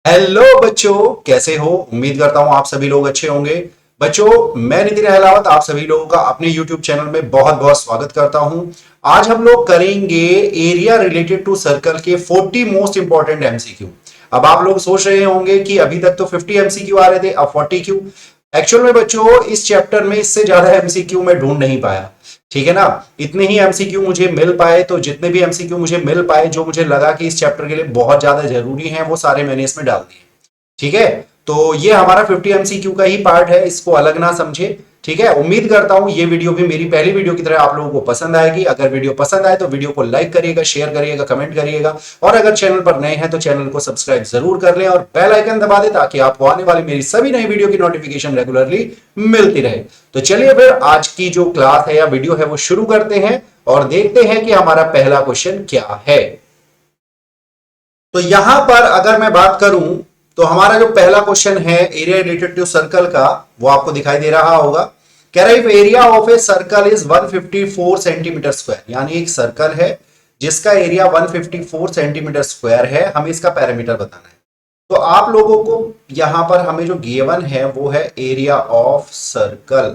Hello बच्चों, कैसे हो? उम्मीद करता हूं आप सभी लोग अच्छे होंगे। बच्चों, मैं नितिन अहलावत आप सभी लोगों का अपने YouTube चैनल में बहुत बहुत स्वागत करता हूं। आज हम लोग करेंगे एरिया रिलेटेड टू सर्कल के 40 मोस्ट इंपॉर्टेंट एमसीक्यू। अब आप लोग सोच रहे होंगे कि अभी तक तो 50 एमसीक्यू आ रहे थे, अब 40 क्यों? एक्चुअल में बच्चों, इस चैप्टर में इससे ज्यादा एमसीक्यू मैं ढूंढ नहीं पाया। ठीक है ना? इतने ही एमसीक्यू मुझे मिल पाए, तो जितने भी एमसीक्यू मुझे मिल पाए जो मुझे लगा कि इस चैप्टर के लिए बहुत ज्यादा जरूरी हैं, वो सारे मैंने इसमें डाल दिए। ठीक है? तो ये हमारा 50 एमसीक्यू का ही पार्ट है, इसको अलग ना समझे। ठीक है? उम्मीद करता हूं ये वीडियो भी मेरी पहली वीडियो की तरह आप लोगों को पसंद आएगी। अगर वीडियो पसंद आए तो वीडियो को लाइक करिएगा, शेयर करिएगा, कमेंट करिएगा, और अगर चैनल पर नए हैं तो चैनल को सब्सक्राइब जरूर कर लें और बेल आइकन दबा दें ताकि आपको आने वाली मेरी सभी नई वीडियो की नोटिफिकेशन रेगुलरली मिलती रहे। तो चलिए फिर आज की जो क्लास है या वीडियो है वो शुरू करते हैं और देखते हैं कि हमारा पहला क्वेश्चन क्या है। तो यहां पर अगर मैं बात करूं तो हमारा जो पहला क्वेश्चन है एरिया रिलेटेड टू सर्कल का, वो आपको दिखाई दे रहा होगा। कह रहा है area of a circle is 154 centimetre square, यानी एक सर्कल है जिसका एरिया 154 सेंटीमीटर स्क्वायर है, हमें इसका पैरामीटर बताना है। तो आप लोगों को यहां पर हमें जो गिवन है वो है एरिया ऑफ सर्कल।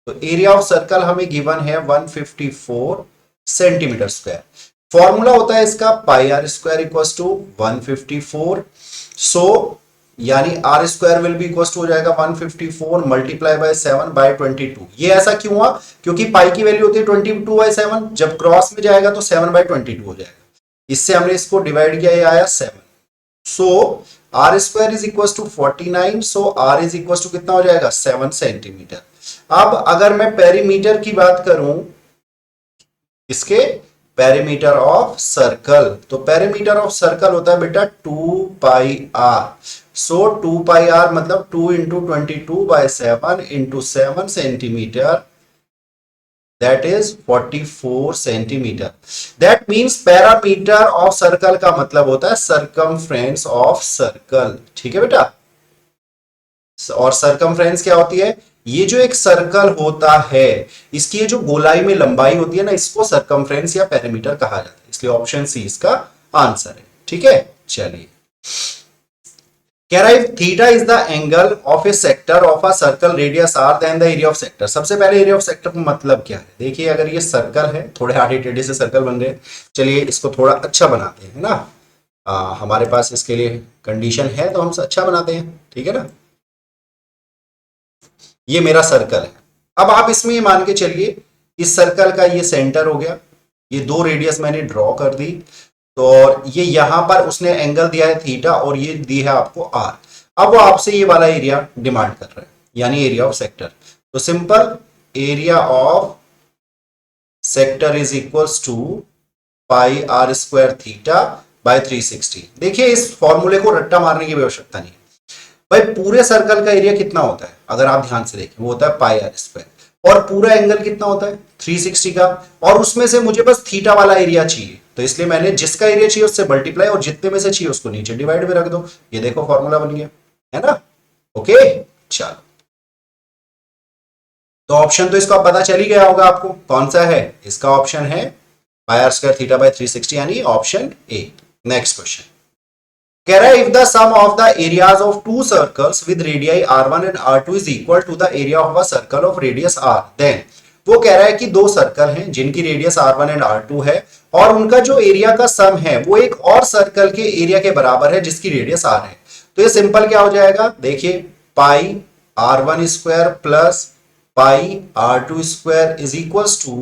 तो एरिया ऑफ सर्कल हमें गिवन है 154 सेंटीमीटर स्क्वायर। फॉर्मूला होता है इसका pi are square equal to 154। So यानी r square will be equal to हो जाएगा 154 मल्टीप्लाई बाय 7 बाय 22। ये ऐसा क्यों हुआ? क्योंकि पाई की वैल्यू होती है 22/7, जब क्रॉस में जाएगा तो 7/22 हो जाएगा। इससे हमने इसको डिवाइड किया, ये आया 7। So r square is equal to 49। So are is equal to कितना हो जाएगा? 7 सेंटीमीटर। अब अगर मैं पेरीमीटर की बात करूं, इसके पेरीमीटर ऑफ सर्कल, तो पेरीमीटर ऑफ सर्कल होता है बेटा 2πr। सो 2πr मतलब 2 into 22/7 into 7 centimetre, that is 44 centimetre. That means parameter of circle का मतलब होता है सरकमफ्रेंस ऑफ सर्कल। ठीक है बेटा? और सरकमफ्रेंस क्या होती है? ये जो एक सर्कल होता है, इसकी ये जो गोलाई में लंबाई होती है ना, इसको सरकमफ्रेंस या पेरीमीटर कहा जाता है। इसलिए ऑप्शन सी इसका आंसर है। ठीक है, चलिए। कह रहा है theta is the angle of a sector of a circle radius r then the area of sector. सबसे पहले एरिया ऑफ सेक्टर का मतलब क्या है? देखिए, अगर ये सर्कल है, थोड़े आड़े टेढ़े से सर्कल बन रहे हैं, चलिए इसको थोड़ा अच्छा बनाते हैं ना। हमारे पास इसके लिए कंडीशन है तो हम अच्छा बनाते हैं। ठीक है ना? ये मेरा सर्कल है। अब आप इसमें ये मान के चलिए, इस सर्कल का ये सेंटर हो गया, ये दो रेडियस मैंने ड्रॉ कर दी, तो और ये यहां पर उसने एंगल दिया है थीटा और ये दी है आपको आर। अब वो आपसे ये वाला एरिया डिमांड कर रहा है, यानी एरिया ऑफ सेक्टर। तो simple, area of sector is equals to pi are square theta by 360। देखिए, इस फॉर्मूले को रट्टा मारने की आवश्यकता नहीं। भाई, पूरे सर्कल का एरिया कितना होता है? अगर आप ध्यान से देखें, वो होता है पाई आर स्क्वायर, और पूरा एंगल कितना होता है? 360 का। और उसमें से मुझे बस थीटा वाला एरिया चाहिए, तो इसलिए मैंने जिसका एरिया चाहिए उससे मल्टीप्लाई, और जितने में से चाहिए उसको नीचे डिवाइड में रख दो। ये देखो, फॉर्मूला बन गया, है ना? ओके, चलो। तो ऑप्शन तो इसका पता चल ही गया होगा आपको, कौन सा है? इसका ऑप्शन है pi are square theta by 360, यानी ऑप्शन ए। नेक्स्ट क्वेश्चन कह रहा है if the sum of the areas of two circles with radii r1 and r2 is equal to the area of a circle of radius r, then. वो कह रहा है कि दो सर्कल हैं जिनकी रेडियस r1 एंड r2 है, और उनका जो एरिया का सम है वो एक और सर्कल के एरिया के बराबर है जिसकी रेडियस r है। तो ये सिंपल क्या हो जाएगा? देखिए, pi r1 square plus pi r2 square is equals to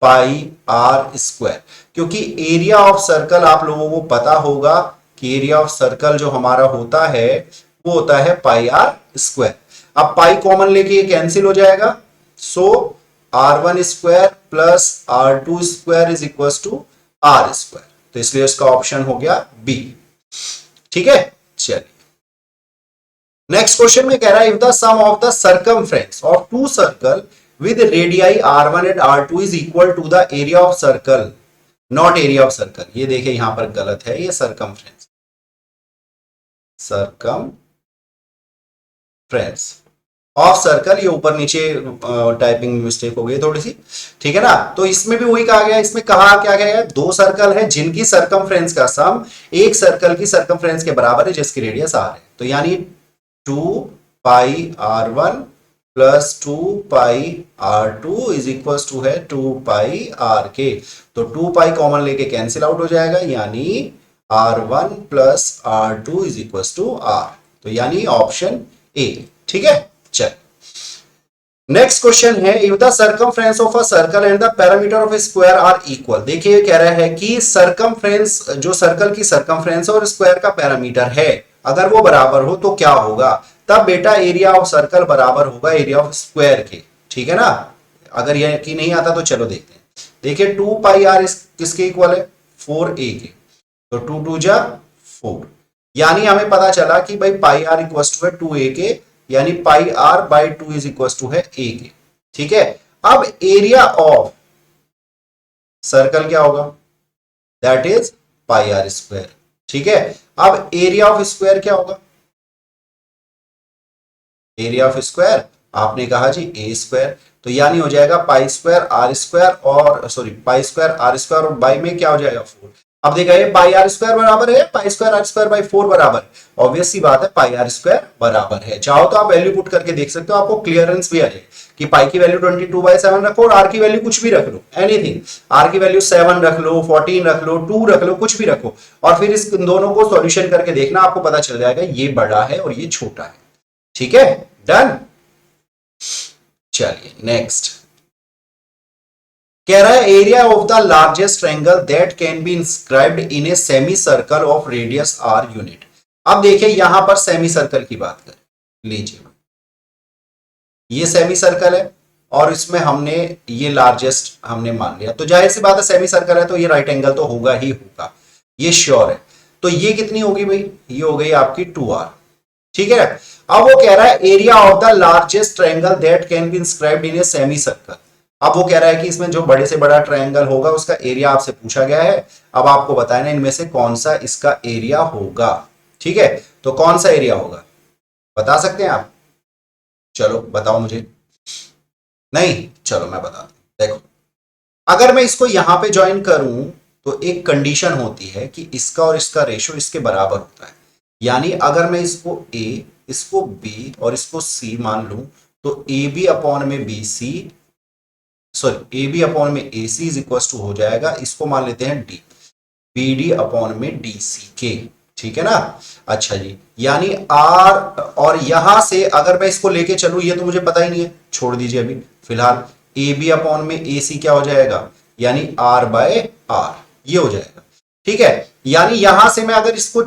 pi r square. क्योंकि एरिया ऑफ सर्कल आप लोगों को पता होगा कि एरिया ऑफ सर्कल जो हमारा होता है वो होता है पाई आर स्क्वायर। अब पाई कॉमन लेके ये कैंसिल हो जाएगा। So r1 square plus r2 square is equal to r square. तो इसलिए इसका ऑप्शन हो गया बी। ठीक है, चलिए। नेक्स्ट क्वेश्चन में कह रहा है if the sum of the circumference of two circle with radii r1 and r2 is equal to the area of circle, not area of circle. ये देखिए, यहां पर गलत है, ये सर्कमफ्रेंस, सर्कमफ्रेंस। ऑफ सर्कल, ये ऊपर नीचे टाइपिंग मिस्टेक हो गई थोड़ी सी, ठीक है ना। तो इसमें भी वही कहा गया, इसमें कहा क्या गया है, दो सर्कल है जिनकी सरकमफ्रेंस का सम एक सर्कल की सरकमफ्रेंस के बराबर है जिसकी रेडियस आर है। तो यानी 2πr1 plus 2πr2 is equal to है 2πrk। तो 2π कॉमन लेके कैंसिल आउट हो जाएगा, यानी r1 plus r2 is equal to r। तो यानी ऑप्शन ए, ठीक है। चल नेक्स्ट क्वेश्चन है, if the circumference of a circle and the parameter of a square are equal. देखिए कह रहा है कि सर्कमफ्रेंस, जो सर्कल की सर्कमफ्रेंस और स्क्वायर का पैरामीटर है, अगर वो बराबर हो तो क्या होगा, तब बेटा एरिया ऑफ सर्कल बराबर होगा एरिया ऑफ स्क्वायर के, ठीक है ना। अगर यह की नहीं आता तो चलो देखते हैं। देखिए 2πr किसके इक्वल है, 4a के। तो 2 2 जा 4, यानी हमें पता चला कि भाई पाई आर इक्वल टू है 2a के, यानी pi r by 2 is equal to है a के, ठीक है। अब एरिया ऑफ सर्कल क्या होगा, that is pi are square, ठीक है। अब एरिया ऑफ स्क्वायर क्या होगा, एरिया ऑफ स्क्वायर आपने कहा जी ए स्क्वायर। तो यानी हो जाएगा पाई स्क्वायर आर स्क्वायर, और sorry pi square r square और बाई में क्या हो जाएगा 4। अब देखा ये पाई आर स्क्वायर बराबर है pi square r square by 4 बराबर, ऑब्वियस सी बात है पाई आर स्क्वायर बराबर है। चाहो तो आप वैल्यू पुट करके देख सकते हो, आपको क्लियरेंस भी आ जाए कि पाई की वैल्यू 22/7 रखो और आर की वैल्यू कुछ भी रख लो, एनीथिंग। आर की वैल्यू 7 रख लो, 14 रख लो, 2 रख लो, कुछ भी रखो, और फिर इस दोनों को सॉल्यूशन करके देखना, आपको पता चल जाएगा ये बड़ा है और ये छोटा है, ठीक है। डन। चलिए नेक्स्ट कह रहा है, area of the largest triangle that can be inscribed in a semi circle of radius r unit. अब देखिए यहां पर सेमी सर्कल की बात करें, लीजिए ये सेमी सर्कल है और इसमें हमने ये लार्जेस्ट हमने मान लिया, तो जाहिर सी बात है सेमी सर्कल है तो ये राइट एंगल तो होगा ही होगा, ये श्योर है। तो ये कितनी होगी भाई, ये हो गई आपकी 2r, ठीक है। अब वो कह रहा है area of the largest triangle that can be inscribed in a semi circle. अब वो कह रहा है कि इसमें जो बड़े से बड़ा ट्रायंगल होगा उसका एरिया आपसे पूछा गया है। अब आपको बताना इनमें से कौन सा इसका एरिया होगा, ठीक है। तो कौन सा एरिया होगा बता सकते हैं आप, चलो बताओ मुझे। नहीं, चलो मैं बता दूं। देखो अगर मैं इसको यहां पे ज्वाइन करूं तो एक कंडीशन होती है कि इसका और इसका रेशो इसके बराबर होता है। यानी अगर मैं इसको a, इसको b और इसको c मान लूं तो ab अपॉन में bc, सॉरी ab अपॉन में ac इज इक्वल टू हो जाएगा, इसको मान लेते हैं d, bd अपॉन में dck, ठीक है ना। अच्छा जी, यानी r, और यहां से अगर मैं इसको लेके चलूं, ये तो मुझे पता ही नहीं है, छोड़ दीजिए अभी फिलहाल। ab अपॉन में ac क्या हो जाएगा, यानी r बाय r, ये हो जाएगा, ठीक है। यानी यहां से मैं अगर इसको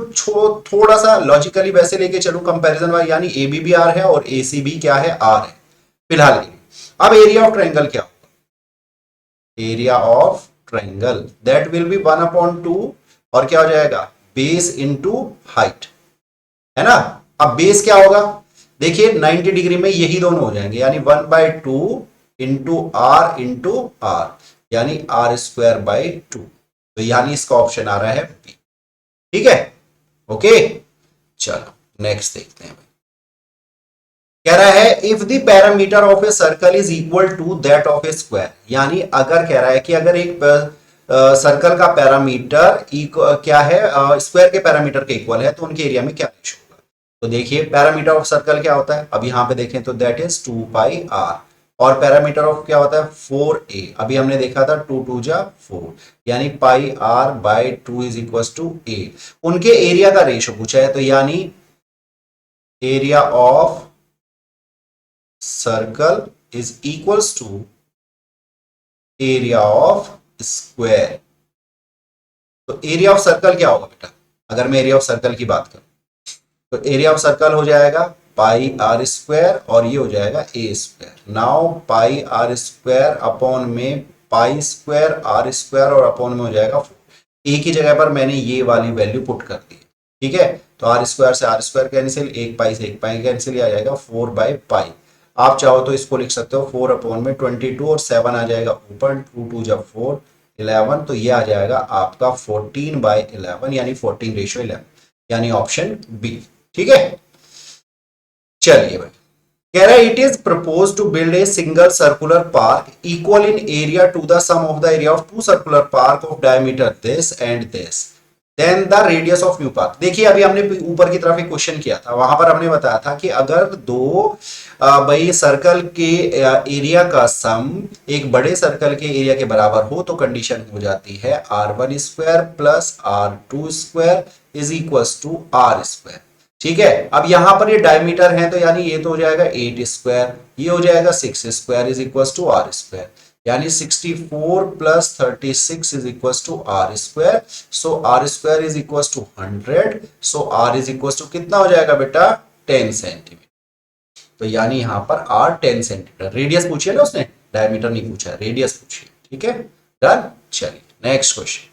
थोड़ा सा लॉजिकली वैसे लेके चलूं कंपैरिजन वाइज, यानी AB भी R है और AC भी क्या है, R है फिलहाल के लिए। अब एरिया ऑफ ट्रायंगल क्या होगा, area of triangle that will be 1/2 और क्या हो जाएगा, बेस इनटू हाइट, है ना। अब बेस क्या होगा, देखिए 90 डिग्री में यही दोनों हो जाएंगे, यानी 1/2 इंटू R इंटू R, यानी R²/2। तो यानी इसका ऑप्शन आ रहा है बी, ठीक है। ओके चलो नेक्स्ट देखते हैं। कह रहा है if the parameter of a circle is equal to that of a square, यानी अगर कह रहा है कि अगर एक सर्कल का पैरामीटर क्या है, स्क्वायर के पैरामीटर के इक्वल है तो उनके एरिया में क्या रेशो होगा। तो देखिए पैरामीटर ऑफ सर्कल क्या होता है, अब यहां पे देखें तो दैट इज 2πr, और पैरामीटर ऑफ क्या होता है 4a, अभी हमने देखा था 2 2 जा 4, यानी pi r by 2 is equal to a। उनके एरिया का रेशो पूछा है, तो यानी area of circle is equals to area of square. तो एरिया ऑफ सर्कल क्या होगा बेटा, अगर मैं एरिया ऑफ सर्कल की बात करूं तो एरिया ऑफ सर्कल हो जाएगा पाई आर स्क्वायर और ये हो जाएगा a square. Now pi are square upon में पाई स्क्वायर आर स्क्वायर और अपॉन में हो जाएगा 4। एक ही जगह पर मैंने ये वाली वैल्यू पुट कर दी, ठीक है। तो आर स्क्वायर से आर स्क्वायर कैंसिल, एक पाई से एक पाई कैंसिल, आ जाएगा 4/पाई। आप चाहो तो इसको लिख सकते हो 4 अपॉन में 22 और 7 आ जाएगा ऊपर, 2 2 जब 4 11, तो ये आ जाएगा आपका 14/11, यानी 14:11, यानी ऑप्शन बी, ठीक है। चलिए भाई कह रहा है it is propose to build a single circular park equal in area to the sum of the area of two circular park of diameter this and this then the radius of new park. देखिए अभी हमने ऊपर की तरफ एक question किया था, वहां पर हमने बताया था कि अगर दो भाई सर्कल के एरिया का सम एक बड़े सर्कल के एरिया के बराबर हो तो कंडीशन हो जाती है r1² plus r2² is equal to r²। ठीक है, अब यहां पर ये डायमीटर है तो यानी ये तो हो जाएगा 8², ये हो जाएगा 6² इज इक्वल टू r², यानी 64 plus 36 is equal to r²। So r² is equal to 100। So r is equal to कितना हो जाएगा बेटा 10 सेंटीमीटर। तो यानी यहां पर r 10 सेंटीमीटर। रेडियस पूछिए ना उसने, डायमीटर नहीं पूछा, रेडियस पूछिए। ठीक है, डन। चलिए नेक्स्ट क्वेश्चन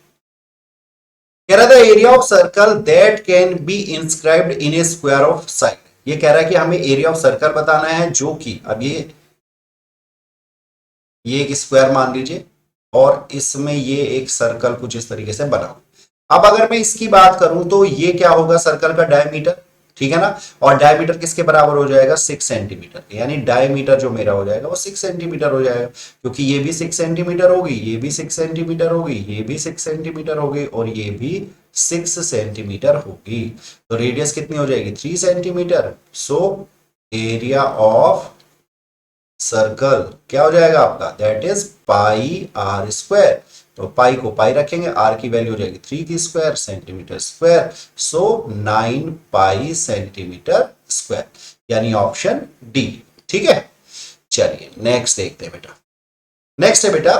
कह रहा था area of circle that can be inscribed in A square of side. ये कह रहा है कि हमें एरिया ऑफ सर्कल बताना है जो कि अब ये एक स्क्वायर मान लीजिए और इसमें ये एक सर्कल कुछ इस तरीके से बना हो। अब अगर मैं इसकी बात करूं तो ये क्या होगा सर्कल का डायमीटर, ठीक है ना, और डायमीटर किसके बराबर हो जाएगा 6 सेंटीमीटर, यानी डायमीटर जो मेरा हो जाएगा वो 6 सेंटीमीटर हो जाएगा, क्योंकि ये भी 6 सेंटीमीटर होगी, ये भी 6 सेंटीमीटर होगी, ये भी 6 सेंटीमीटर होगी और ये भी 6 सेंटीमीटर होगी। तो रेडियस कितनी हो जाएगी 3 centimetre. So area of circle क्या हो जाएगा आपका, दैट इज पाई r²। तो पाई को पाई रखेंगे, r की वैल्यू हो जाएगी 3 की स्क्वायर सेंटीमीटर स्क्वायर। सो 9 पाई सेंटीमीटर स्क्वायर, यानी ऑप्शन डी। ठीक है, चलिए नेक्स्ट देखते हैं बेटा। नेक्स्ट है बेटा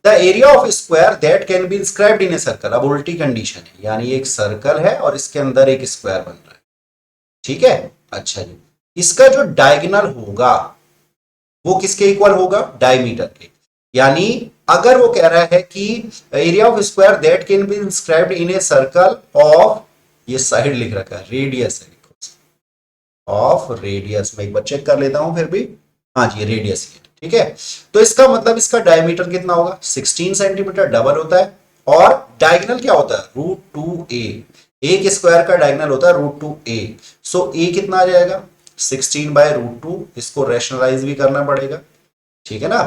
the area of square that can be inscribed in a circle. अब उल्टी कंडीशन है, यानी एक सर्कल है और इसके अंदर एक स्क्वायर बन रहा है। ठीक है, अच्छा जी, इसका जो डायगोनल होगा वो किसके इक्वल होगा, डायमीटर के। यानी अगर वो कह रहा है कि area of square that can be inscribed in a circle of, ये साइड लिख रखा है, रेडियस है ऑफ रेडियस, मैं एक बार चेक कर लेता हूं फिर भी, हाँ जी रेडियस है। ठीक है, तो इसका मतलब इसका डायमीटर कितना होगा 16 सेंटीमीटर, डबल होता है। और डायगोनल क्या होता है √2a, एक स्क्वायर का डायगोनल होता है √2a। सो a कितना आ जाएगा 16/√2, इसको रैशनलाइज भी करना पड़ेगा, ठीक है ना।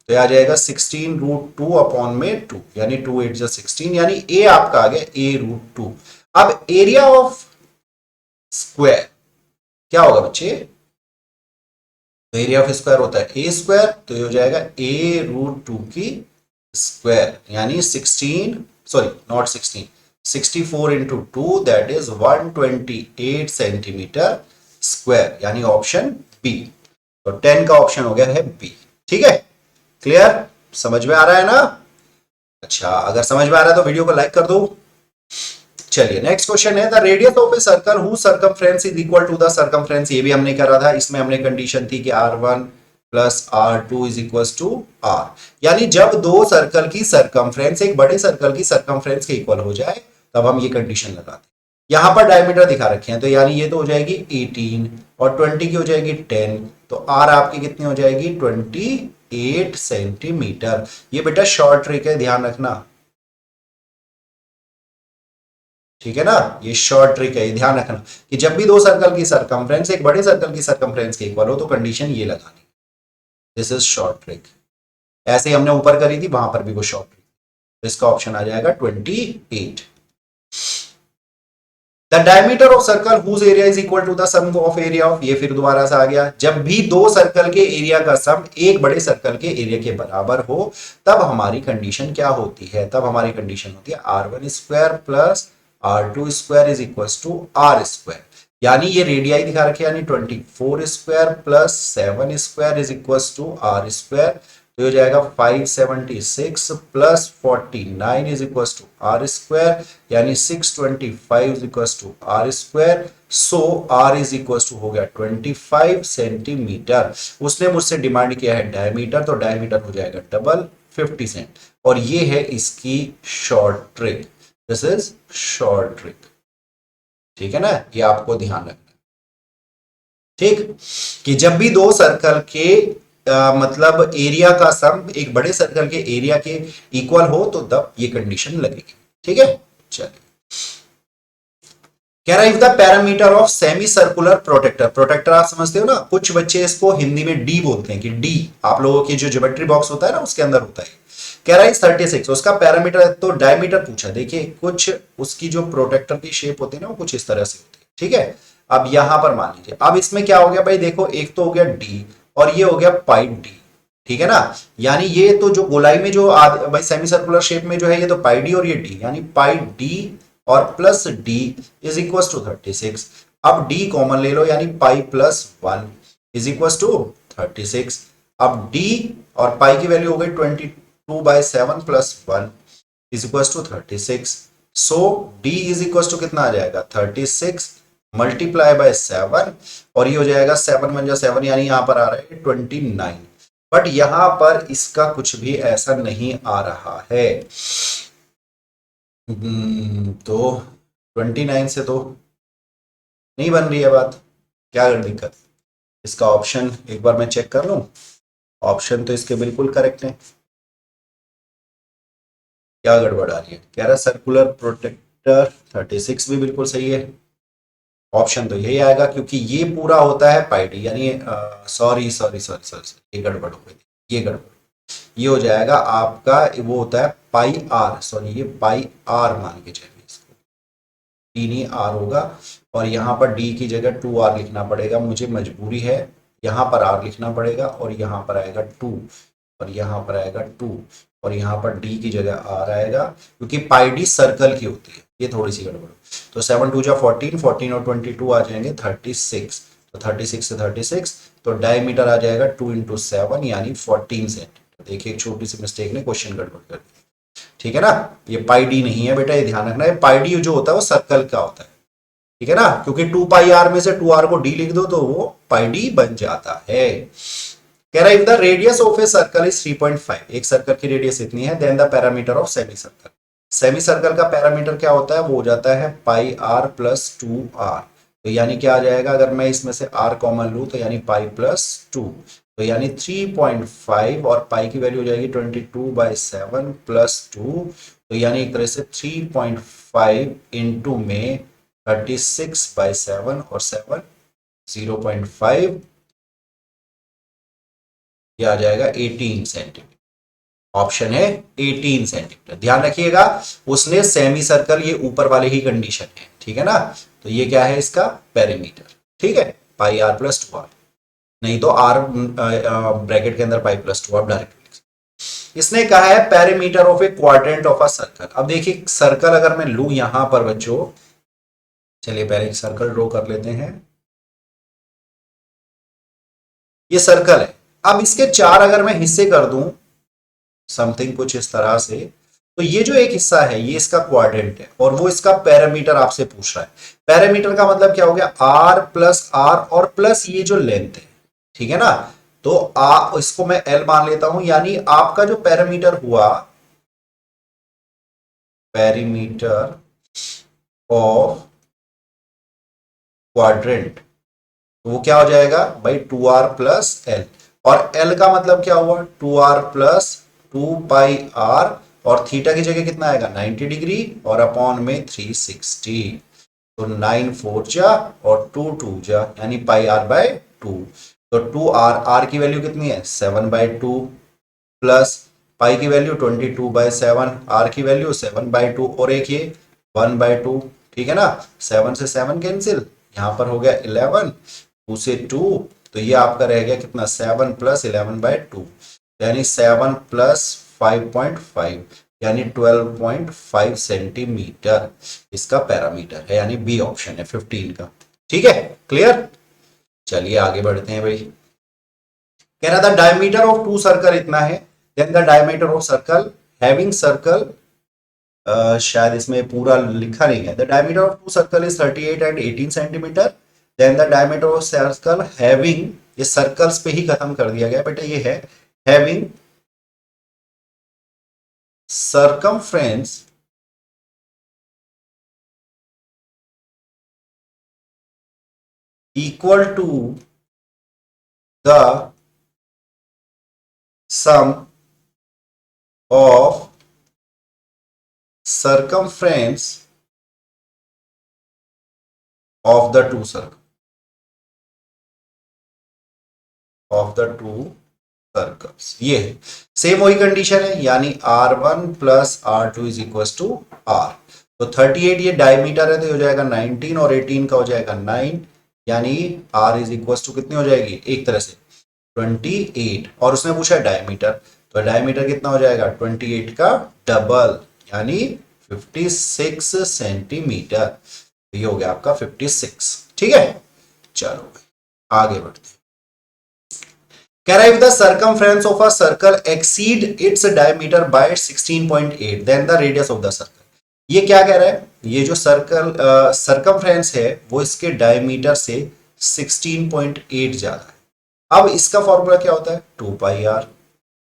तो आ जाएगा 16√2 अपॉन में 2, यानी 2 8 16, यानी a आपका आ गया a√2। अब एरिया ऑफ स्क्वायर क्या होगा बच्चे, तो एरिया ऑफ स्क्वायर होता है a², तो ये हो जाएगा a√2 की स्क्वायर, यानी 16 sorry not 16 64 into 2 that is 128 centimetre square, यानी ऑप्शन बी। तो 10 का ऑप्शन हो गया है बी। ठीक है, क्लियर, समझ में आ रहा है ना। अच्छा, अगर समझ में आ रहा है तो वीडियो को लाइक कर दो। चलिए नेक्स्ट क्वेश्चन है the radius of a circle who circumference is equal to the circumference. ये भी हमने करा था, इसमें हमने कंडीशन थी कि r1 plus r2 is equal to r, यानी जब दो सर्कल की सर्कमफ्रेंस एक बड़े सर्कल की सर्कमफ्रेंस के इक्वल हो जाए तब हम ये कंडीशन लगाते हैं। यहां पर डायमीटर दिखा रखे हैं, तो यानी ये तो हो जाएगी 18 और 20 की हो जाएगी 10, तो r आपकी कितनी हो जाएगी 28 सेंटीमीटर। ये बेटा शॉर्ट ट्रिक है, ध्यान रखना, ठीक है ना, ये शॉर्ट ट्रिक है, ध्यान रखना कि जब भी दो सर्कल की सर्कमफ्रेंस एक बड़े सर्कल की सर्कमफ्रेंस के इक्वल हो तो कंडीशन ये लगानी, दिस इज शॉर्ट ट्रिक। ऐसे हमने ऊपर करी थी, वहां पर भी वो शॉर्ट ट्रिक, तो इसका ऑप्शन आ जाएगा 28। The diameter of circle whose area is equal to the sum of area of, ये फिर दोबारा से आ गया, जब भी दो सर्कल के एरिया का सम एक बड़े सर्कल के एरिया के बराबर हो तब हमारी कंडीशन क्या होती है, तब हमारी कंडीशन होती है r1² plus r2² is equal to r², यानी ये रेडियाई दिखा रखे, यानी 24² plus 7² is equal to r², तो हो जाएगा 576 plus 49 is equal to r², यानी 625 is equal to r²। So r is equal to हो गया 25 सेंटीमीटर। उसने मुझसे डिमांड किया है डायमीटर, तो डायमीटर हो जाएगा डबल 50 सेंट, और ये है इसकी short trick, this is short trick, ठीक है ना, ये आपको ध्यान रखना, ठीक, कि जब भी दो सर्कल के मतलब एरिया का सम एक बड़े सर्कल के एरिया के इक्वल हो तो तब ये कंडीशन लगेगी। ठीक है, चलिए कह रहा है if the parameter of semi circular protector, protector आप समझते हो ना, कुछ बच्चे इसको हिंदी में डी बोलते हैं कि डी आप लोगों की जो ज्योमेट्री बॉक्स होता है ना उसके अंदर होता है। कह रहा है 36 उसका पैरामीटर है, तो डायमीटर पूछा। देखिए कुछ उसकी जो प्रोटेक्टर की शेप होती है ना वो कुछ इस तरह से होती है, ठीक है। अब यहां पर मान लीजिए, अब इसमें क्या हो गया भाई, देखो एक तो हो गया डी और ये हो गया पाई डी, ठीक है ना। यानी ये तो जो गोलाई में जो भाई सेमी सर्कुलर शेप में जो है ये तो पाई डी और ये डी, यानी पाई डी और plus D is equal to 36। अब डी कॉमन ले लो, यानी pi plus 1 is equal to 36। अब डी और पाई की वैल्यू हो गई 22/7 plus 1 is equal to 36। So D is equal to कितना आ जाएगा 36 मल्टीप्लाई बाय 7 और ये हो जाएगा 7 × 7 यानी यहां पर आ रहा है 29। बट यहां पर इसका कुछ भी ऐसा नहीं आ रहा है। तो 29 से तो नहीं बन रही है बात, क्या दिक्कत। इसका ऑप्शन एक बार मैं चेक कर लूं, ऑप्शन तो इसके बिल्कुल करेक्ट है, क्या गड़बड़ आ रही है। कह रहा सर्कुलर प्रोटेक्टर 36 भी बिल्कुल सही है, ऑप्शन तो यही आएगा क्योंकि ये पूरा होता है पाई डी, यानी सॉरी सॉरी सॉरी सॉरी ये गड़बड़ हो गई, ये गड़बड़, ये हो जाएगा आपका, वो होता है पाई आर, सॉरी ये पाई आर मान के चलिए इसको, डी नहीं आर होगा। और यहाँ पर डी की जगह 2r लिखना पड़ेगा, मुझे मजबूरी है, यहाँ पर r लिखना पड़ेगा और यहाँ पर आएगा 2 और यहाँ पर आएगा 2 और यहाँ पर d की जगह r आएगा, क्योंकि पाई डी सर्कल की होती है, ये थोड़ी सी गड़बड़। तो 7 2 जा 14, 14 और 22 आ जाएंगे 36, तो 36 से 36, तो डायमीटर आ जाएगा 2 × 7 यानी 14 सेंटीमीटर। देखिए एक छोटी सी मिस्टेक ने क्वेश्चन गड़बड़ कर दी, ठीक है ना। ये पाई डी नहीं है बेटा, ये ध्यान रखना है, पाई डी जो होता है वो सर्कल का होता है, ठीक है ना, क्योंकि 2πr में से 2r को d लिख दो तो वो पाई डी बन जाता है। कह रहा है if the radius of a circle is 3.5, एक सर्कल की रेडियस इतनी है, then the parameter of semi circle, semi circle का पैरामीटर क्या होता है, वो हो जाता है पाई आर प्लस 2r। तो यानी क्या आ जाएगा, अगर मैं इसमें से r कॉमन लूं तो यानी पाई प्लस 2, तो यानी 3.5 और पाई की वैल्यू हो जाएगी 22/7 प्लस 2, तो यानी एक तरह से 3.5 इंटू में 36/7 और 7 0.5, यह आ जाएगा 18 सेंटीमीटर। ऑप्शन है 18 सेंटीमीटर, ध्यान रखिएगा उसने सेमी सर्कल, ये ऊपर वाले ही कंडीशन है, ठीक है ना। तो ये क्या है इसका पेरीमीटर, ठीक है, पाई आर प्लस 2r, नहीं तो r ब्रैकेट के अंदर पाई प्लस 2 आप डायरेक्ट। इसने कहा है perimeter of A quadrant of a circle. अब देखिए सर्कल अगर मैं लू यहां पर बच्चों, चलिए पहले एक सर्कल ड्रॉ कर लेते हैं, ये सर्कल है। अब इसके 4 अगर मैं हिस्से कर दूं समथिंग कुछ इस तरह से, तो ये जो एक हिस्सा है ये इसका क्वाड्रेंट है और वो इसका पैरामीटर आपसे पूछ रहा है। पैरामीटर का मतलब क्या हो गया, r प्लस r और प्लस ये जो लेंथ है, ठीक है ना। तो इसको मैं l मान लेता हूं, यानी आपका जो पैरामीटर हुआ, पैरीमीटर ऑफ क्वाड्रेंट, तो वो क्या हो जाएगा भाई 2r प्लस एल, और l का मतलब क्या हुआ 2r प्लस 2πr, और थीटा की जगह कितना आएगा 90 डिग्री और अपॉन में 360, तो 9 4 जा और 2 2 जा यानी πr/2, तो 2r, r की वैल्यू कितनी है 7/2 प्लस पाई की वैल्यू 22/7, r की वैल्यू 7/2 और एक ये 1/2, ठीक है ना। 7 से 7 कैंसिल, यहां पर हो गया 11, 2 से 2, तो ये आपका रह गया कितना 7 प्लस 11/2, यानी 7 प्लस 5.5 यानी 12.5 सेंटीमीटर इसका पैरामीटर है, यानी बी ऑप्शन है 15 का, ठीक है क्लियर। चलिए आगे बढ़ते हैं भाई। कह रहा था डायमीटर ऑफ टू सर्कल इतना है, then the diameter of circle having circle, शायद इसमें पूरा लिखा नहीं है, the diameter of two circle is 38 and 18 centimetre, then the diameter of circle having, ये सर्कल्स पे ही खत्म कर दिया गया बेटा, ये है having circumference equal to the sum of circumference of the two circle, of the two circles, ये है सेम वही कंडीशन है, यानी R1 plus R2 is equal to R। तो 38 ये डायमीटर है तो हो जाएगा 19 और 18 का हो जाएगा 9, यानी R इज इक्वल टू कितनी हो जाएगी एक तरह से 28, और उसने पूछा है डायमीटर, तो डायमीटर कितना हो जाएगा 28 का डबल, यानी 56 सेंटीमीटर। ये हो गया आपका 56। ठीक है, चलो आगे बढ़ते हैं। कह रहा है if the circumference of a circle exceed its diameter by 16.8 then the radius of the circle. ये क्या कह रहा है, ये जो सर्कल सर्कमफ्रेंस है वो इसके डायमीटर से 16.8 ज्यादा है। अब इसका फॉर्मूला क्या होता है 2 पाई आर,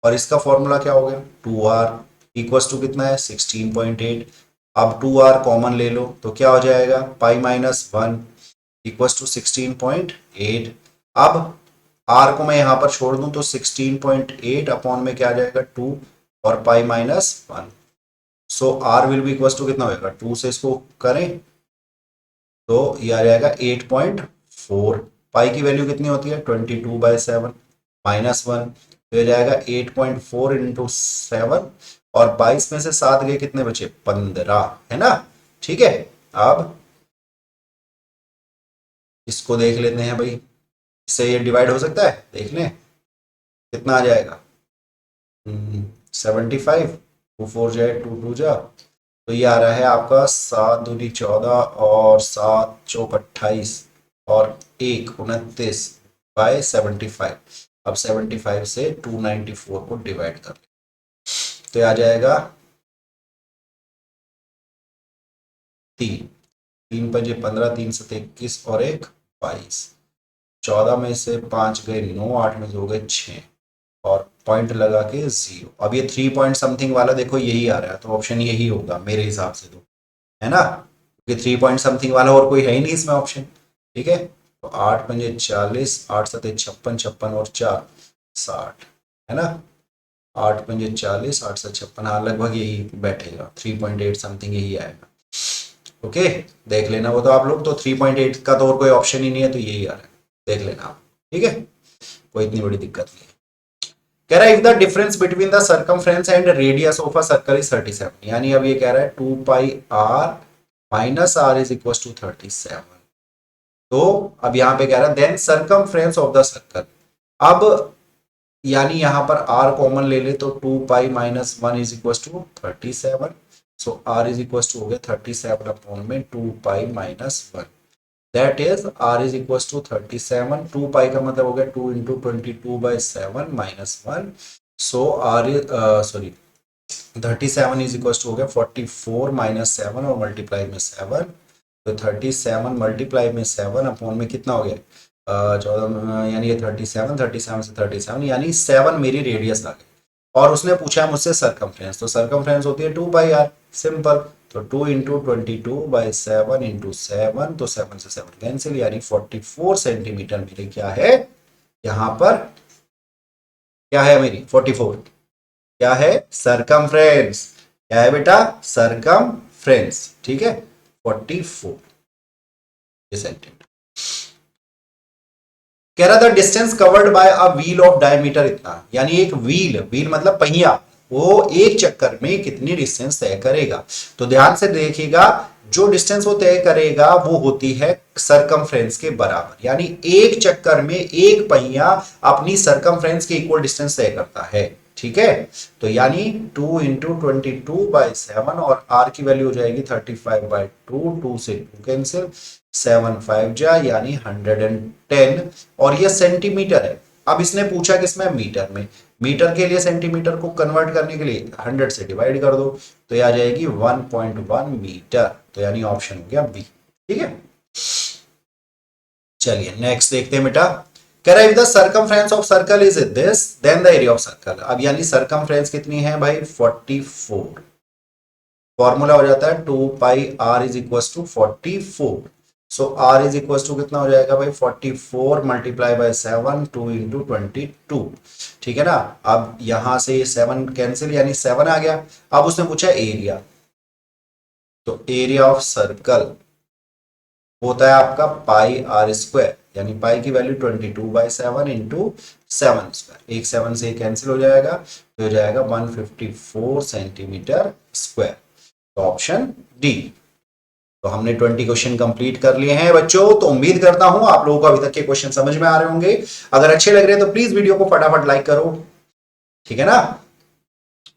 और इसका फॉर्मूला क्या हो गया 2r इक्वल्स टू कितना है 16.8। अब 2r कॉमन ले लो तो क्या हो जाएगा पाई माइनस 1 इक्वल्स टू 16.8। अब r को मैं यहां पर छोड़ दूं तो 16.8 अपॉन में क्या आ जाएगा 2 और pi minus 1। So r will be equals to कितना होगा 2 से इसको करें तो ये आ जाएगा 8.4। पाई की वैल्यू कितनी होती है 22/7 माइनस 1, तो ये जाएगा 8.4 इंटू 7, और 22 में से 7 गए कितने बचे 15, है ना। ठीक है, अब इसको देख लेते हैं भाई, इससे ये डिवाइड हो सकता है, देख लें कितना आ जाएगा 75, 2 4 जाए 2 2 जा, तो ये आ रहा है आपका 7 दूनी 14 और 7 चौक 28 और 1 29 बाय 75। अब 75 से 294 को डिवाइड कर ले तो ये आ जाएगा 3 3 पंजे 15, 3 7 21 और 1 22, 14 में से 5 गए 9, 8 में से हो गए 6 और पॉइंट लगा के 0। अब ये 3 पॉइंट समथिंग वाला देखो यही आ रहा है, तो ऑप्शन यही होगा मेरे हिसाब से, तो है ना, क्योंकि 3 पॉइंट समथिंग वाला और कोई है ही नहीं इसमें ऑप्शन। ठीक है, तो 8 पंजे 40, 8 सते 56, 56 और 4 60, है ना। 8 पंजे 40, 8 से 56, हाँ लगभग यही बैठेगा, 3.8 समथिंग यही आएगा। ओके, देख लेना वो तो आप लोग, तो 3.8 का तो और कोई ऑप्शन ही नहीं है, तो यही आ रहा है, देख लेना आप। ठीक है, कोई इतनी बड़ी दिक्कत नहीं है। कह रहा है if the difference between the circumference and radius of a circle is 37, यानी अब ये कह रहा है 2 pi r minus r is equal to 37। तो अब यहां पे कह रहा है then circumference of the circle, अब यानी यहां पर r कॉमन ले ले तो 2 pi minus 1 is equal to 37। So r is equal to हो गया 37 अपॉन में 2 pi minus 1, that is r is equal to 37। 2 pi का मतलब हो गया 2 into 22/7 minus 1। So r sorry 37 is equal to हो गया 44 माइनस 7 और मल्टीप्लाई में 7, तो 37 मल्टीप्लाई में 7 अपॉन में कितना हो गया 14, यानी ये 37, 37 से 37, यानी 7 मेरी रेडियस आ गई। और उसने पूछा मुझसे सरकमफ्रेंस, तो सरकमफ्रेंस होती है 2 पाई आर, सिंपल, तो 2 इंटू 22/7 इंटू 7, तो 7 से 7 कैंसिल, यानी 44 सेंटीमीटर मेरे क्या है यहां पर, क्या है मेरी 44, क्या है सरकमफ्रेंस, क्या है बेटा सरकमफ्रेंस। ठीक है, 44 सेंटीमीटर। कह रहा था distance covered by a wheel of diameter इतना, यानी एक व्हील, व्हील मतलब पहिया, वो एक चक्कर में कितनी डिस्टेंस तय करेगा। तो ध्यान से देखिएगा, जो डिस्टेंस वो तय करेगा वो होती है सरकमफ्रेंस के बराबर, यानी एक चक्कर में एक पहिया अपनी सरकमफ्रेंस के इक्वल डिस्टेंस तय करता है। ठीक है, तो यानी 2 इंटू 22/7 और r की वैल्यू हो जाएगी 35/2, 2 से 2 कैंसिल, 7 5 जा यानी 110, और ये सेंटीमीटर है। अब इसने पूछा किसमें मीटर में, मीटर के लिए सेंटीमीटर को कन्वर्ट करने के लिए 100 से डिवाइड कर दो तो ये आ जाएगी 1.1 मीटर, तो यानी ऑप्शन हो गया बी। ठीक है, चलिए नेक्स्ट देखते हैं बेटा। कह रहा है if the circumference of circle is this then the area of circle, अब यानी सर्कमफ्रेंस कितनी है भाई 44, फॉर्मूला हो जाता है 2 pi r is equal to 44। So r is equal to कितना हो जाएगा भाई 44 मल्टीप्लाई बाय 7, 2 इंटू 22। ठीक है ना, अब यहां से ये 7 कैंसिल, यानी 7 आ गया। अब उसने पूछा एरिया, तो एरिया ऑफ सर्कल होता है आपका पाई आर स्क्वायर, यानी पाई की वैल्यू 22/7 इंटू 7 स्क्वायर, एक 7 से कैंसिल हो जाएगा तो हो जाएगा 154 सेंटीमीटर स्क्वायर। तो ऑप्शन डी। तो हमने 20 क्वेश्चन कंप्लीट कर लिए हैं बच्चों। तो उम्मीद करता हूं आप लोगों को अभी तक के क्वेश्चन समझ में आ रहे होंगे। अगर अच्छे लग रहे हैं तो प्लीज वीडियो को फटाफट लाइक करो, ठीक है ना,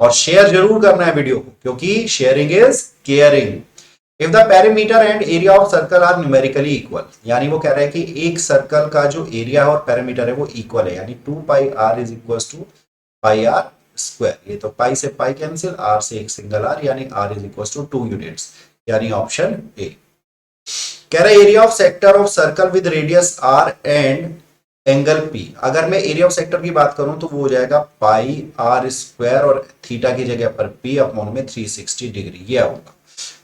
और शेयर जरूर करना है वीडियो को, क्योंकि sharing is caring. If the perimeter and area of circle are numerically equal, यानी वो कह रहा है कि एक सर्कल का जो एरिया है और पेरीमीटर है वो इक्वल है, यानी 2πr is equal to pi are square. ये तो पाई से पाई कैंसिल, आर से एक सिंगल आर, यानी R is equal to 2 units, यानी ऑप्शन ए। कह रहा है area of sector of circle with radius R and angle P. अगर मैं एरिया ऑफ सेक्टर की बात करूं तो वो हो जाएगा पाई आर स्क्वायर और थीटा की जगह पर पी अपॉन में 360 डिग्री, ये होगा।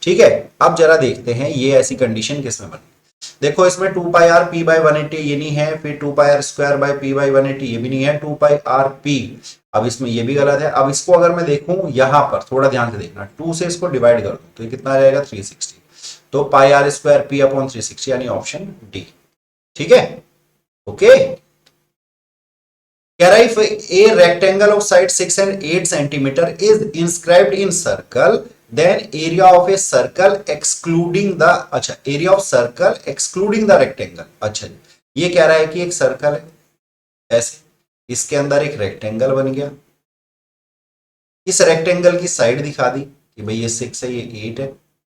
ठीक है, अब जरा देखते हैं ये ऐसी कंडीशन किसमें बनी। देखो इसमें 2πr p/180 ये नहीं है, फिर 2πr स्क्वायर बाय p/180 ये भी नहीं है, 2πr p, अब इसमें ये भी गलत है। अब इसको अगर मैं देखूं यहां पर थोड़ा ध्यान से देखना, 2 से इसको डिवाइड कर दूं तो ये कितना आ जाएगा 360, तो πr स्क्वायर p अपॉन 360, यानी ऑप्शन डी। ठीक है, ओके। कह रहा है if a rectangle of side 6 and 8 centimeter is inscribed in circle, then area of a circle excluding the, अच्छा area of circle excluding the rectangle। अच्छा ये कह रहा है कि एक सर्कल है ऐसे, इसके अंदर एक रेक्टेंगल बन गया, इस रेक्टेंगल की साइड दिखा दी कि भाई ये 6 है ये 8 है,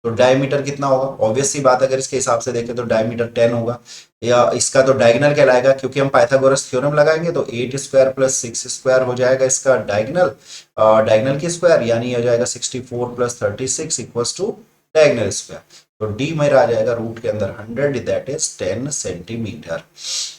तो डायमीटर कितना होगा, ऑब्वियस सी बात अगर इसके हिसाब से देखें तो डायमीटर 10 होगा, या इसका तो डायगोनल कहलाएगा, क्योंकि हम पाइथागोरस थ्योरम लगाएंगे तो 8 स्क्वायर प्लस 6 स्क्वायर हो जाएगा इसका डायगोनल, डायगोनल की स्क्वायर, यानी हो जाएगा 64 plus 36 equals to diagonal square. तो डी मेरा आ जाएगा रूट के अंदर 100, दैट इज 10 सेंटीमीटर,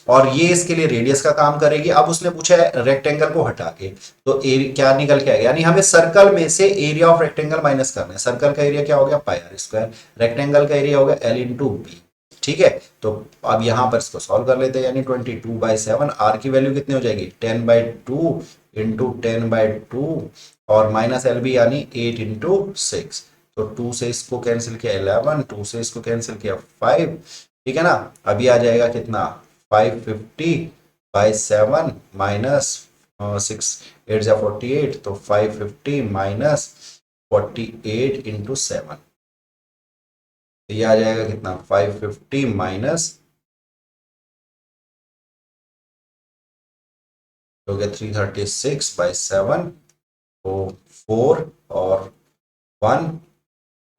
और ये इसके लिए रेडियस का काम करेगी। अब उसने पूछा है रेक्टेंगल को हटा के, तो क्या निकल के आएगा, यानी हमें सर्कल में से एरिया ऑफ रेक्टेंगल माइनस करना है। सर्कल का एरिया क्या हो गया पाई आर स्क्वायर, रेक्टेंगल का एरिया हो गया एल इंटू बी। ठीक है, तो अब यहां पर इसको सॉल्व कर लेते हैं, यानी 22/7, आर की वैल्यू कितनी हो जाएगी 10/2 इंटू 10/2 और माइनस एल बी यानी 8 इंटू 6, तो 2 से इसको कैंसिल किया 11, 2 से इसको कैंसिल किया 5, ठीक है ना। अभी आ जाएगा कितना 550/7 माइनस 6 8 जा 48, तो 550 माइनस 48 इंटू 7, तो ये आ जाएगा कितना 550 माइनस हो गया 336/7, तो 4 और 1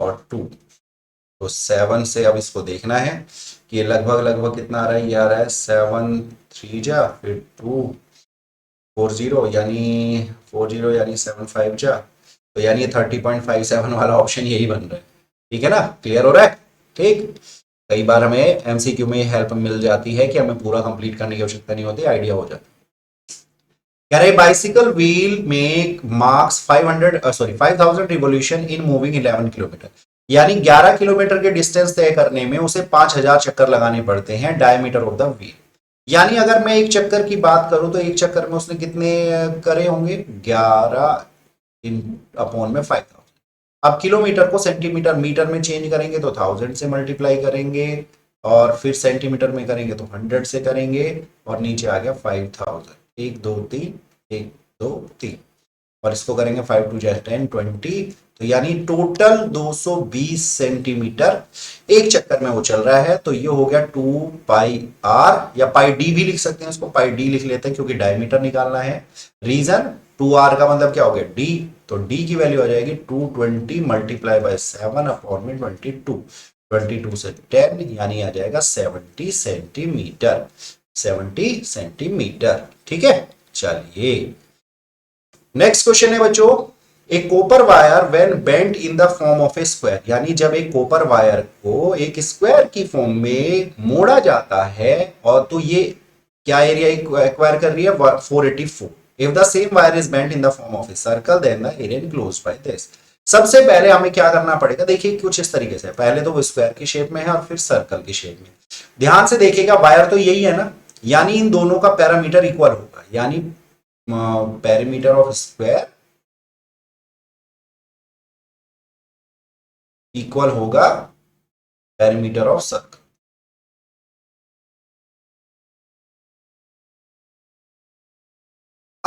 और 2, तो 7 से अब इसको देखना है कि ये लगभग लगभग कितना आ रहा है, ये आ रहा है 7 3 जा फिर 2 40, यानी 40 यानी 7 5 जा, तो यानी 30.57 वाला ऑप्शन यही बन रहा है। ठीक है ना, क्लियर हो रहा है। ठीक, कई बार हमें एमसीक्यू में हेल्प मिल जाती है कि हमें पूरा कंप्लीट करने की आवश्यकता नहीं होती, आइडिया हो जाता है। कह रहे bicycle wheel make marks 5000 revolution in moving 11 kilometre, यानी 11 किलोमीटर के डिस्टेंस तय करने में उसे 5000 चक्कर लगाने पड़ते हैं डायमीटर ऑफ द व्हील। यानी अगर मैं एक चक्कर की बात करूं तो एक चक्कर में उसने कितने करे होंगे 11 इन अपॉन में 5000। अब किलोमीटर को सेंटीमीटर मीटर में चेंज करेंगे तो 1000 से मल्टीप्लाई करेंगे, और फिर सेंटीमीटर में करेंगे तो 100 से करेंगे, और नीचे आ गया 5000, 1 2 3 1 2 3, और इसको करेंगे 5 2 10 20, तो यानी टोटल 220 सेंटीमीटर एक चक्कर में वो चल रहा है। तो ये हो गया 2πr, या पाई डी भी लिख सकते हैं, इसको पाई डी लिख लेते हैं क्योंकि डायमीटर निकालना है। रीजन 2r का मतलब क्या हो गया डी, तो डी की वैल्यू आ जाएगी 220 मल्टीप्लाई बाय 7 अपॉन में 22, 22 से 10 यानी आ जाएगा 70 सेंटीमीटर, 70 सेंटीमीटर। ठीक है, चलिए नेक्स्ट क्वेश्चन है बच्चों, एक copper wire when bent in the form of a square, यानी जब एक कॉपर वायर को एक स्क्वायर की फॉर्म में मोड़ा जाता है, और तो ये क्या एरिया एक्वायर कर रही है 484। If the same wire is bent in the form of a circle then the area enclosed by this. सबसे पहले हमें क्या करना पड़ेगा, देखिए कुछ इस तरीके से, पहले तो वो स्क्वायर की शेप में है और फिर सर्कल की शेप में। ध्यान से देखिएगा वायर तो यही है ना, यानी इन दोनों का पैरामीटर इक्वल होगा, यानी पैरामीटर ऑफ स्क्वायर इक्वल होगा पैरामीटर ऑफ सर्कल।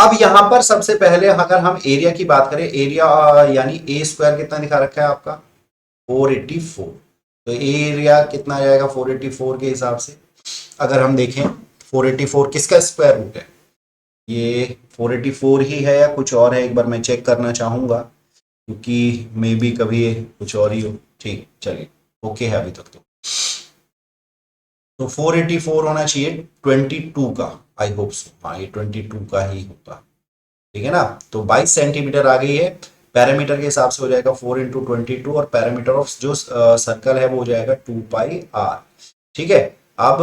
अब यहां पर सबसे पहले अगर हम एरिया की बात करें, एरिया यानी ए स्क्वायर कितना दिखा रखा है आपका 484, तो एरिया कितना आ जाएगा 484 के हिसाब से। अगर हम देखें 484 किसका स्क्वायर रूट है, ये 484 ही है या कुछ और है, एक बार मैं चेक करना चाहूंगा क्योंकि मे बी कभी कुछ और ही हो। ठीक, चलिए ओके है अभी तक तो 484 होना चाहिए 22 का, आई होप सो, हाँ ये 22 का ही होगा, ठीक है ना। तो 22 सेंटीमीटर आ गई है, पैरामीटर के हिसाब से हो जाएगा 4 इंटू 22 और पैरामीटर ऑफ जो सर्कल है वो हो जाएगा 2πr, ठीक है। अब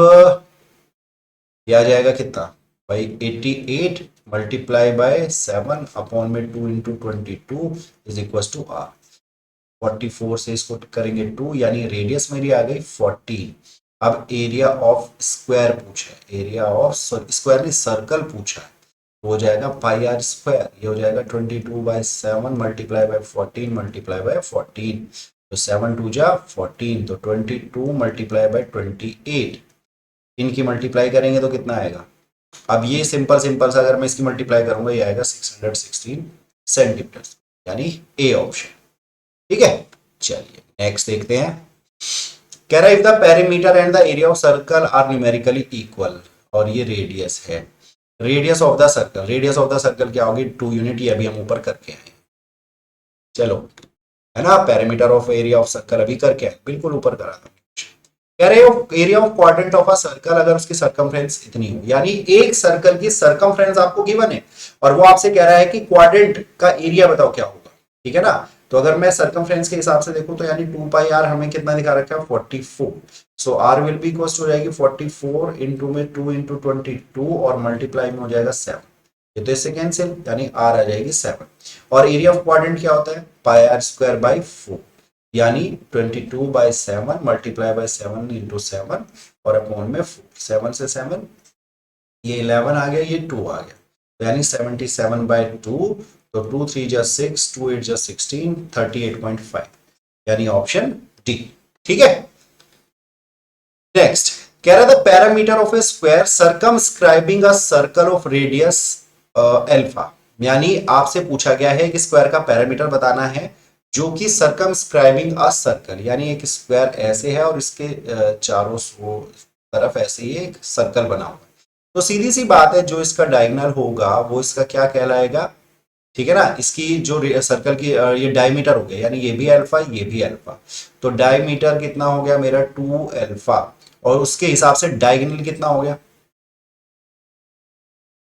ये आ जाएगा कितना भाई 88 मल्टीप्लाई बाय 7 अपॉन में 2 into 22 is equal to r। 44 से इसको करेंगे 2 यानी रेडियस मेरी आ गई 14। अब एरिया ऑफ स्क्वायर पूछा है, एरिया ऑफ स्क्वायर नहीं सर्कल पूछा है, हो जाएगा पाई आर स्क्वायर, ये हो जाएगा 22/7 मल्टीप्लाई बाय 14 मल्टीप्लाई बाय 14, तो 7 2 जा 14, तो 22 मल्टीप्लाई बाय 28, इनकी मल्टीप्लाई करेंगे तो कितना आएगा। अब ये सिंपल सिंपल सा अगर मैं इसकी मल्टीप्लाई करूंगा ये आएगा 616 सेंटीमीटर, यानी ए ऑप्शन, ठीक है। चलिए नेक्स्ट देखते हैं, कह रहा है if the perimeter and the area of circle are numerically equal, और ये रेडियस है, radius of the circle, radius of the circle क्या होगी 2 यूनिट, ये अभी हम ऊपर करके आए, चलो है ना। Perimeter of area of circle अभी करके आए, बिल्कुल ऊपर करा था। कह रहे हो area of quadrant of a circle अगर उसकी सर्कमफ्रेंस इतनी हो, यानी एक सर्कल की सर्कमफ्रेंस आपको गिवन है और वो आपसे कह रहा है कि क्वाड्रेंट का एरिया बताओ क्या होगा, ठीक है ना। तो अगर मैं सर्कमफ्रेंस के हिसाब से देखूं तो यानी 2πr हमें कितना दिखा रखा है 44, so r will be equal हो जाएगी 44 इंटू में 2 इंटू 22 और मल्टीप्लाई में हो जाएगा 7, ये तो इससे कैंसिल, यानी r आ जाएगी 7। और एरिया ऑफ क्वाड्रेंट क्या होता है πr स्क्वायर बाई 4, यानी 22/7 मल्टीप्लाई बाय 7 इंटू 7 और अपॉन में 4, 7 से 7 ये 11 आ गया, ये 2 आ गया, तो यानी 77/2, तो 2 3 जा 6, 2 8 जा 16, 38.5, यानी ऑप्शन डी, ठीक है। नेक्स्ट कह रहा था parameter of a square circumscribing a circle of radius alpha, यानी आपसे पूछा गया है कि स्क्वायर का पैरामीटर बताना है जो कि सर्कमस्क्राइबिंग अ सर्कल, यानी एक स्क्वायर ऐसे है और इसके चारों तरफ ऐसे ही एक सर्कल बना हुआ है, तो सीधी सी बात है जो इसका डायगोनल होगा वो इसका क्या कहलाएगा, ठीक है ना। इसकी जो सर्कल की ये डायमीटर हो गया, यानी ये भी अल्फा ये भी अल्फा, तो डायमीटर कितना हो गया मेरा 2 अल्फा, और उसके हिसाब से डायगोनल कितना हो गया,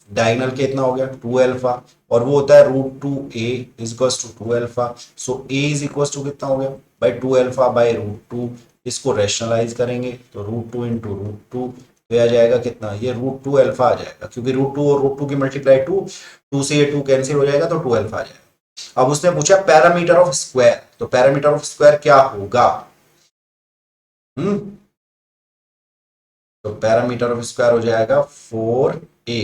डायगोनल कितना हो गया 2 अल्फा, और वो होता है √2a is equals to 2 alpha, so a is equals to कितना हो गया बाई 2 अल्फा बाई √2, इसको रैशनलाइज करेंगे तो √2 इंटू √2 तो आ जाएगा कितना, ये √2 अल्फा आ जाएगा, क्योंकि √2 और √2 की मल्टीप्लाई 2, 2 से ये 2 कैंसिल हो जाएगा तो 2 अल्फा आ जाएगा। अब उसने पूछा पैरामीटर ऑफ स्क्वायर, तो पैरामीटर ऑफ स्क्वायर क्या होगा, तो पैरामीटर ऑफ स्क्वायर हो जाएगा 4a,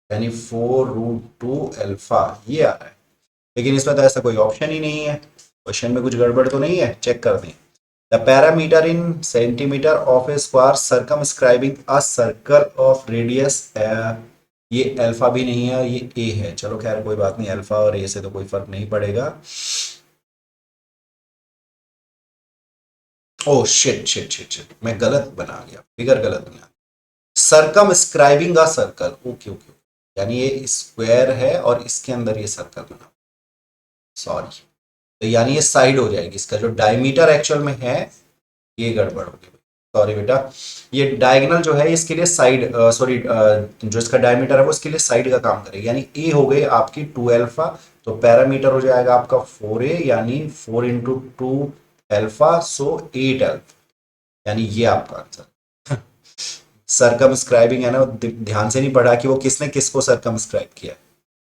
यानी 4√2 अल्फा, ये आ रहा है, लेकिन इसमें तो ऐसा कोई ऑप्शन ही नहीं है, क्वेश्चन में कुछ गड़बड़ तो नहीं है, चेक कर दें। The parameter in centimetre of a square circumscribing a circle of radius, ये अल्फा भी नहीं है, ये ए है, चलो खैर कोई बात नहीं, अल्फा और ए से तो कोई फर्क नहीं पड़ेगा। Oh shit shit shit shit, मैं गलत बना गया, फिगर गलत बना, circumscribing a circle, okay okay, यानी ये स्क्वायर है और इसके अंदर ये सर्कल बना, सॉरी, तो यानी ये साइड हो जाएगी, इसका जो डायमीटर एक्चुअल में है ये गड़बड़ हो गई, सॉरी बेटा, ये डायगोनल जो है इसके लिए साइड, सॉरी जो इसका डायमीटर है वो इसके लिए साइड का काम करेगा, यानी ए हो गई आपकी 2 अल्फा, तो पैरामीटर हो जाएगा आपका 4a, यानी 4 इंटू 2 अल्फा, सो 8 अल्फा, यानी ये आपका आंसर। सर्कमस्क्राइबिंग है ना, ध्यान से नहीं पढ़ा कि वो किसने किसको सर्कमस्क्राइब किया,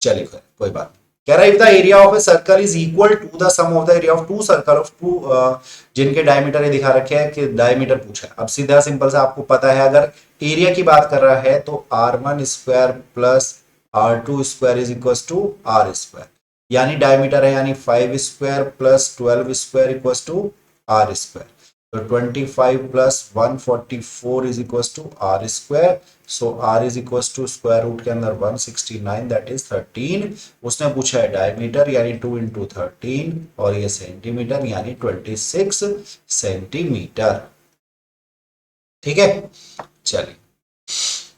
चलिए कोई बात। कह रहा है if the area of a circle is equal to the sum of the area of two circle of two, जिनके डायमीटर ये दिखा रखे हैं कि डायमीटर पूछा है। अब सीधा सिंपल सा आपको पता है अगर एरिया की बात कर रहा है तो r1 square plus r2 square is equal to r square, यानी डायमीटर है यानी 5 square plus 12 square equal to r square, तो 25 plus 144 is equal to R square. So are is equal to square root के अंदर 169 that is 13. उसने पूछा है diameter यानी 2 इंटू 13 और ये सेंटीमीटर यानी 26 सेंटीमीटर. ठीक है. चलिए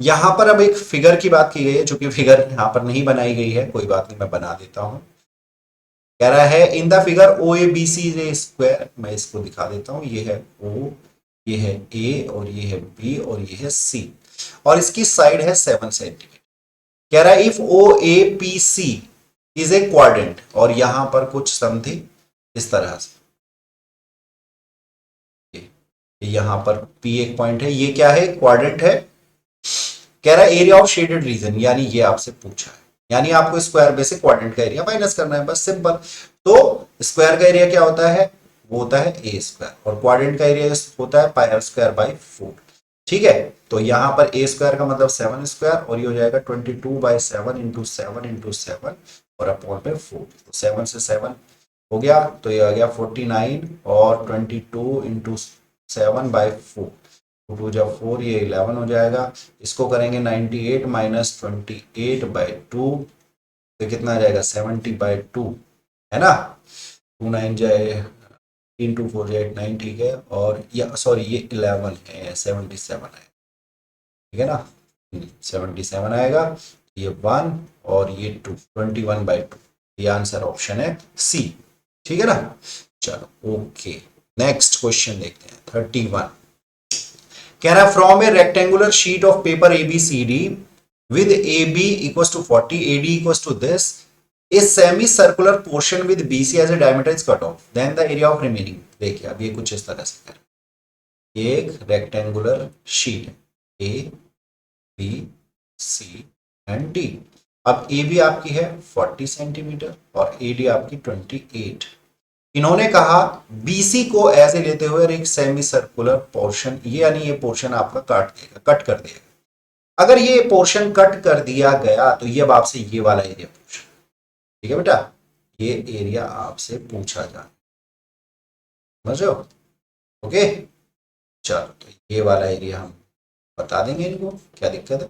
यहां पर अब एक फिगर की बात की गई है, जो कि फिगर यहां पर नहीं बनाई गई है, कोई बात नहीं मैं बना देता हूं. कह रहा है in the figure O A B C A square. मैं इसको दिखा देता हूं. ये है ओ, ये है ए और ये है बी और ये है सी और इसकी साइड है 7 सेंटीमीटर. कह रहा है if O A P C is a quadrant और यहां पर कुछ समथिंग इस तरह से. यहां पर पी एक पॉइंट है, ये क्या है क्वाड्रेंट है. कह रहा है एरिया ऑफ शेडेड रीजन यानी ये आपसे पूछा है, यानी आपको स्क्वायर में से क्वाड्रेंट का एरिया माइनस करना है, बस सिंपल. तो स्क्वायर का एरिया क्या होता है, वो होता है ए स्क्वायर और क्वाड्रेंट का एरिया होता है पाई आर स्क्वायर बाई 4. ठीक है. तो यहां पर ए स्क्वायर का मतलब 7 स्क्वायर और ये हो जाएगा 22/7 इंटू 7 इंटू 7 और अपॉन पे 4. तो 7 से 7 हो गया तो ये आ गया 49 और 22 इंटू 7/4. 2 जब 4 ये 11 हो जाएगा. इसको करेंगे 98 माइनस 28/2 तो कितना आ जाएगा 70/2 है ना. 2 9 जाए 3 2 4 8 9 ठीक है. और या सॉरी ये 11 है 77 है. ठीक है ना. 77 आएगा. ये 1 और ये 2 21/2. ये आंसर ऑप्शन है सी. ठीक है ना. चलो ओके नेक्स्ट क्वेश्चन देखते हैं 31. कह रहा है from a rectangular sheet of paper ABCD with AB equals to 40, AD equals to this, a semi-circular portion with BC as a diameter is cut off. Then the area of remaining. देखिए अब ये कुछ इस तरह से करें. एक rectangular sheet है A B C and D. अब AB आपकी है 40 सेंटीमीटर और AD आपकी 28. इन्होंने कहा BC को ऐसे लेते हुए एक सेमी सर्कुलर पोर्शन, ये यानी ये पोर्शन आपका काट देगा, कट कर देगा. अगर ये पोर्शन कट कर दिया गया तो ये अब आपसे ये वाला एरिया पूछा. ठीक है बेटा, ये एरिया आपसे पूछा जा, समझ रहे हो. ओके चलो तो ये वाला एरिया हम बता देंगे इनको, क्या दिक्कत है.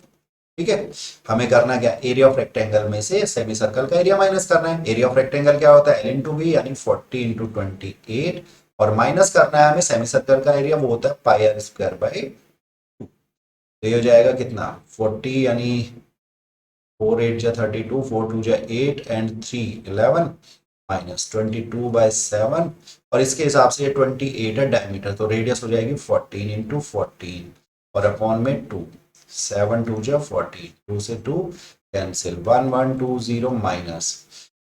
ठीक है. हमें करना क्या, एरिया ऑफ रेक्टेंगल में से सेमी सर्कल का एरिया माइनस करना है. एरिया ऑफ रेक्टेंगल क्या होता है L इंटू बी यानी 40 इंटू 28 और माइनस करना है हमें सेमी सर्कल का एरिया, वो होता है पाई आर स्क्वायर बाई 2. तो ये हो जाएगा कितना 40 यानी 4 8 जा 32 4 2 जा 8 एंड 3 11 माइनस 22/7 और इसके हिसाब से ये 28 है डायमीटर. तो रेडियस हो जाएगी 14 इंटू 14 और अपॉन में 2. 7 2 जा 14 2 से 2 कैंसिल 1 1 2 0 माइनस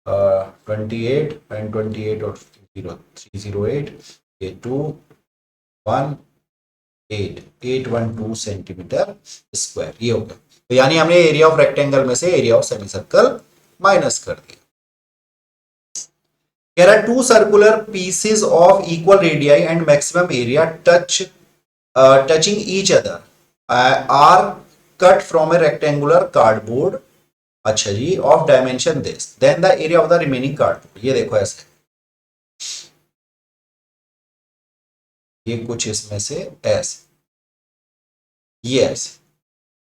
28 एंड 28 और 0 308 ये 2 1 8 812 सेंटीमीटर स्क्वायर. ये हो गया. तो यानी हमने एरिया ऑफ रेक्टेंगल में से area of semi circle minus कर दिया. कह रहा है two circular pieces of equal radii and maximum area touching each other are cut from a rectangular cardboard. अच्छा जी of dimension this then the area of the remaining cardboard. ये देखो ऐसे, ये कुछ इसमें से ऐसे, ये ऐसे.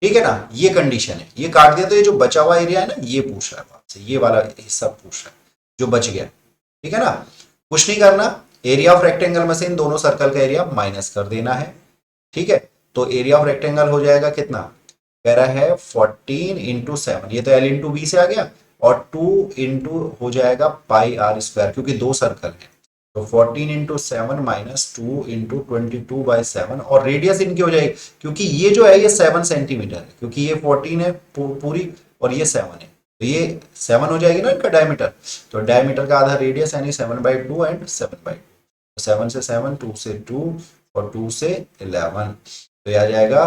ठीक है ना. ये कंडीशन है, ये काट दिया तो ये जो बचा हुआ एरिया है ना ये पूछ रहा है आपसे, ये वाला हिस्सा पूछ रहा है जो बच गया. ठीक है ना. कुछ नहीं करना, एरिया ऑफ रेक्टेंगल में से इन दोनों सर्कल का एरिया माइनस कर देना है. ठीक है. तो एरिया ऑफ रेक्टेंगल हो जाएगा कितना, कह रहा है 14 इंटू 7, ये तो L इंटू बी से आ गया और 2 इंटू हो जाएगा पाई आर स्क्वायर क्योंकि दो सर्कल है. तो 14 इंटू 7 माइनस 2 इंटू 22/7 और रेडियस इनकी हो जाएगी क्योंकि ये जो है ये 7 सेंटीमीटर है क्योंकि ये 14 है पूरी और ये 7 है. तो ये 7 हो जाएगी ना इनका डायमीटर. तो डायमीटर का आधा रेडियस यानी 7/2 एंड 7/2. 7 से 7 2 से 2 और 2 से 11 तो ये आ जाएगा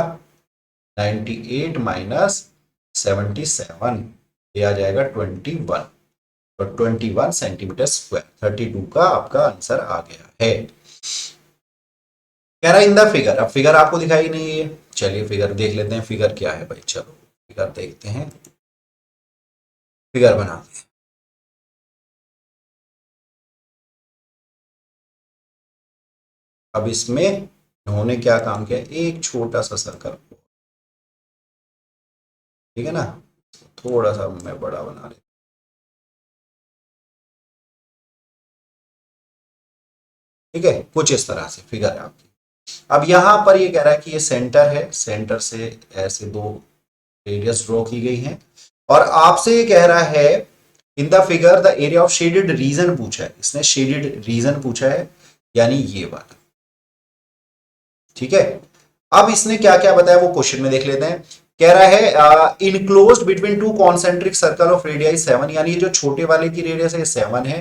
98 माइनस 77, ये आ जाएगा 21. तो 21 सेंटीमीटर स्क्वायर 32 का आपका आंसर आ गया है. कह रहा है इन द फिगर. अब फिगर आपको दिखाई नहीं है, चलिए फिगर देख लेते हैं फिगर क्या है भाई. चलो फिगर देखते हैं, फिगर बनाते हैं. अब इसमें इन्होंने क्या काम किया, एक छोटा सा सर्कल, ठीक है ना, थोड़ा सा मैं बड़ा बना लेता, ठीक है, कुछ इस तरह से फिगर है आपकी। अब यहां पर ये कह रहा है कि ये सेंटर है, सेंटर से ऐसे दो रेडियस ड्रॉ की गई हैं, और आपसे ये कह रहा है in the figure the area of shaded region पूछा है, इसने शेडेड रीजन पूछा है, यानी ये वाला, ठीक है। अब इसने क्या क्या बताया वो क्वेश्चन में देख लेते हैं। कह रहा है enclosed between two concentric circle of radii 7, यानी ये जो छोटे वाले की रेडियस है 7 है,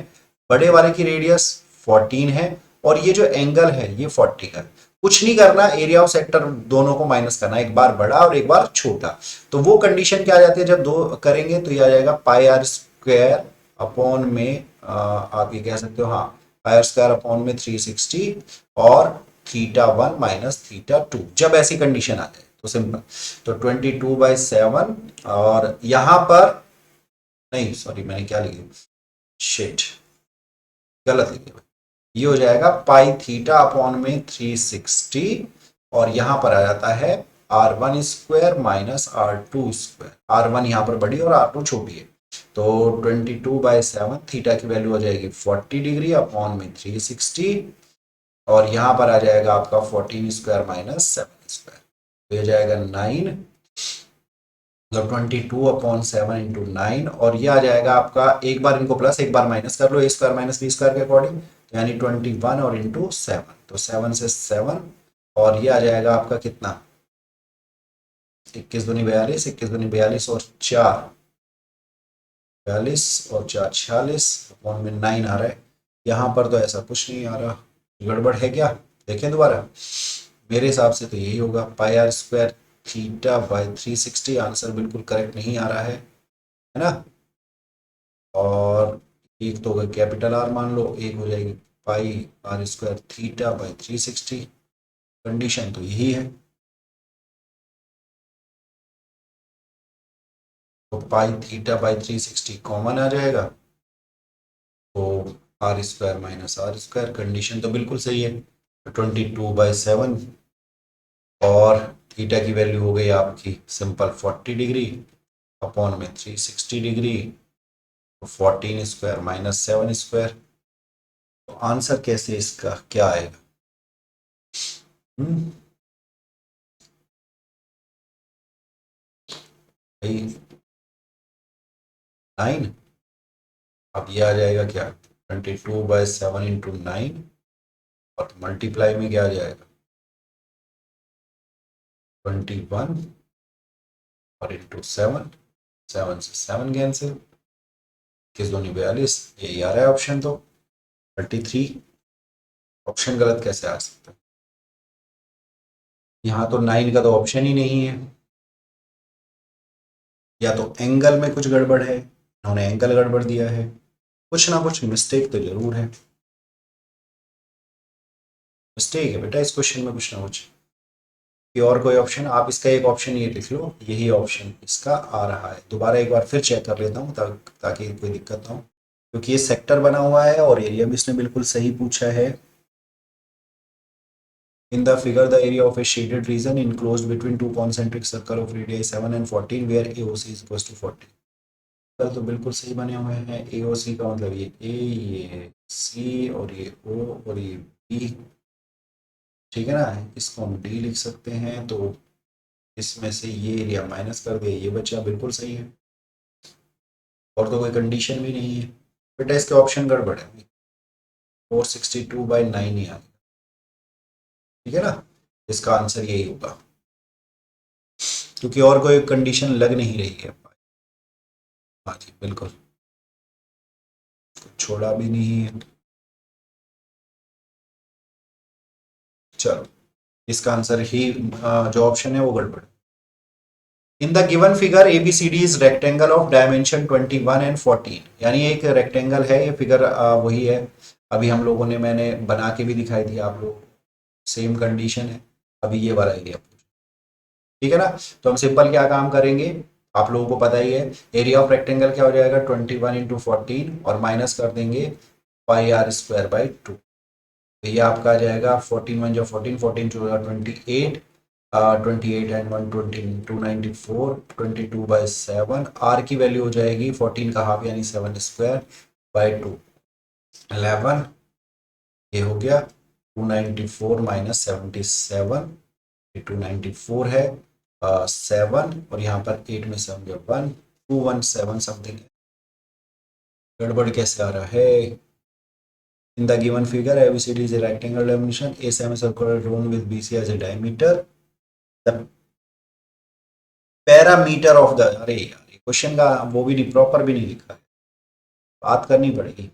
बड़े वाले की रेडियस 14 है, और ये जो एंगल है ये 40 है। कुछ नहीं करना, एरिया ऑफ सेक्टर दोनों को माइनस करना, एक बार बड़ा और एक बार छोटा। तो वो कंडीशन क्या आ जाती है, जब दो करेंगे तो ये आ जाएगा पाई आर स्क्वायर अपॉन में आप ये कह सकते हो, हाँ, पाई आर स्क्वायर अपॉन में 360 और θ1 माइनस θ2, जब ऐसी कंडीशन आ जाए तो सिंपल। तो 22/7, और यहां पर नहीं, सॉरी मैंने क्या लिखा, शिट, गलत लिखा, ये हो जाएगा पाई थीटा अपॉन में 360, और यहां पर आ जाता है R1 square minus R2 square, R1 यहां पर बड़ी और R2 छोटी है। तो 22/7, थीटा की वैल्यू हो जाएगी 40 डिग्री अपॉन में 360, और यहां पर आ जाएगा आपका 14 स्क्वायर माइनस 7 स्क्वायर, तो ये जाएगा 9, मतलब 22/7 × 9, और ये आ जाएगा आपका, एक बार इनको प्लस एक बार माइनस कर लो, ए स्क्वायर माइनस बी स्क्वायर के अकॉर्डिंग, यानी 21 और इंटू 7, तो 7 से 7, और ये आ जाएगा आपका कितना, 21 दूनी 42, 21 दूनी 42 और 4 42 और 4 46, अपॉन में 9 आ रहा है। यहाँ पर तो ऐसा कुछ नहीं आ रहा, गड़बड़ है क्या, देखें दोबारा। मेरे हिसाब से तो यही होगा, पाई आर स्क्वायर θ/360, आंसर बिल्कुल करेक्ट नहीं आ रहा है ना। और एक तो होगा कैपिटल आर मान लो, एक हो जाएगी पाई आर स्क्वायर θ/360, कंडीशन तो यही है। तो पाई θ/360 कॉमन आ जाएगा, तो R square minus are square, condition तो बिल्कुल सही है। 22/7, और थीटा की वैल्यू हो गई आपकी सिंपल 40 डिग्री अपॉन में 360 डिग्री, 14 स्क्वायर माइनस 7 स्क्वायर। तो आंसर कैसे इसका क्या आएगा, हम्म 9, अब ये आ जाएगा क्या, 22/7 × 9, और मल्टीप्लाई में क्या आ जाएगा 21 और इंटू 7, 7 से 7 कैंसिल, किस दूनी 42, यही आ रहा है ऑप्शन, तो 33। ऑप्शन गलत कैसे आ सकता है, यहाँ तो 9 का तो ऑप्शन ही नहीं है, या तो एंगल में कुछ गड़बड़ है, उन्होंने एंगल गड़बड़ दिया है, कुछ ना कुछ मिस्टेक तो जरूर है, मिस्टेक है बेटा इस क्वेश्चन में कुछ ना कुछ। कि और कोई ऑप्शन, आप इसका एक ऑप्शन ये लिख लो, यही ऑप्शन इसका आ रहा है। दोबारा एक बार फिर चेक कर लेता हूँ ताकि कोई दिक्कत ना हो, क्योंकि ये सेक्टर बना हुआ है और एरिया भी इसने बिल्कुल सही पूछा है। In the figure, the area of a shaded region enclosed between two concentric circle of radii 7 and 14, where AOC is equals to 40. कल तो बिल्कुल सही बने हुए हैं। AOC का मतलब ये A, ये C और ये O और ये B, ठीक है ना। इसको हम D लिख सकते हैं, तो इसमें से ये एरिया माइनस कर दिया, ये बचा, बिल्कुल सही है, और तो कोई कंडीशन भी नहीं है। बेटा इसके ऑप्शन गड़बड़ है, 462/9 ही आ गया, ठीक है ना। इसका आंसर यही होगा, क्योंकि और कोई कंडीशन लग नहीं रही है। हाँ जी बिल्कुल, छोड़ा भी नहीं है। चलो, इसका आंसर ही जो ऑप्शन है वो गड़बड़। In the given figure ABCD is rectangle of dimension 21 and 14, यानी एक रेक्टेंगल है ये फिगर, वही है अभी हम लोगों ने, मैंने बना के भी दिखाई थी आप लोग, सेम कंडीशन है अभी ये वाला एरिया, ठीक है ना। तो हम सिंपल क्या काम करेंगे, आप लोगों को पता ही है, एरिया ऑफ रेक्टेंगल क्या हो जाएगा 21 × 14, और माइनस कर देंगे पाई आर स्क्वायर बाई 2, तो ये आपका आ जाएगा 14 1 जो 14, 14 टू 28, 28 एंड 120, 294, 22/7। आर की वैल्यू हो जाएगी 14 का हाफ यानी 7 स्क्वायर बाई 2, 11। ये हो गया 294 माइनस 77, 294 है 7, और यहाँ पर 8 में से होंगे 1, 217 समथिंग। गड़बड़ कैसे आ रहा है? In the given figure, ABCD is a rectangular dimension, a semicircular room with BC as a diameter. The parameter of the, अरे यार क्वेश्चन का वो भी नहीं, प्रॉपर भी नहीं लिखा है, बात करनी पड़ेगी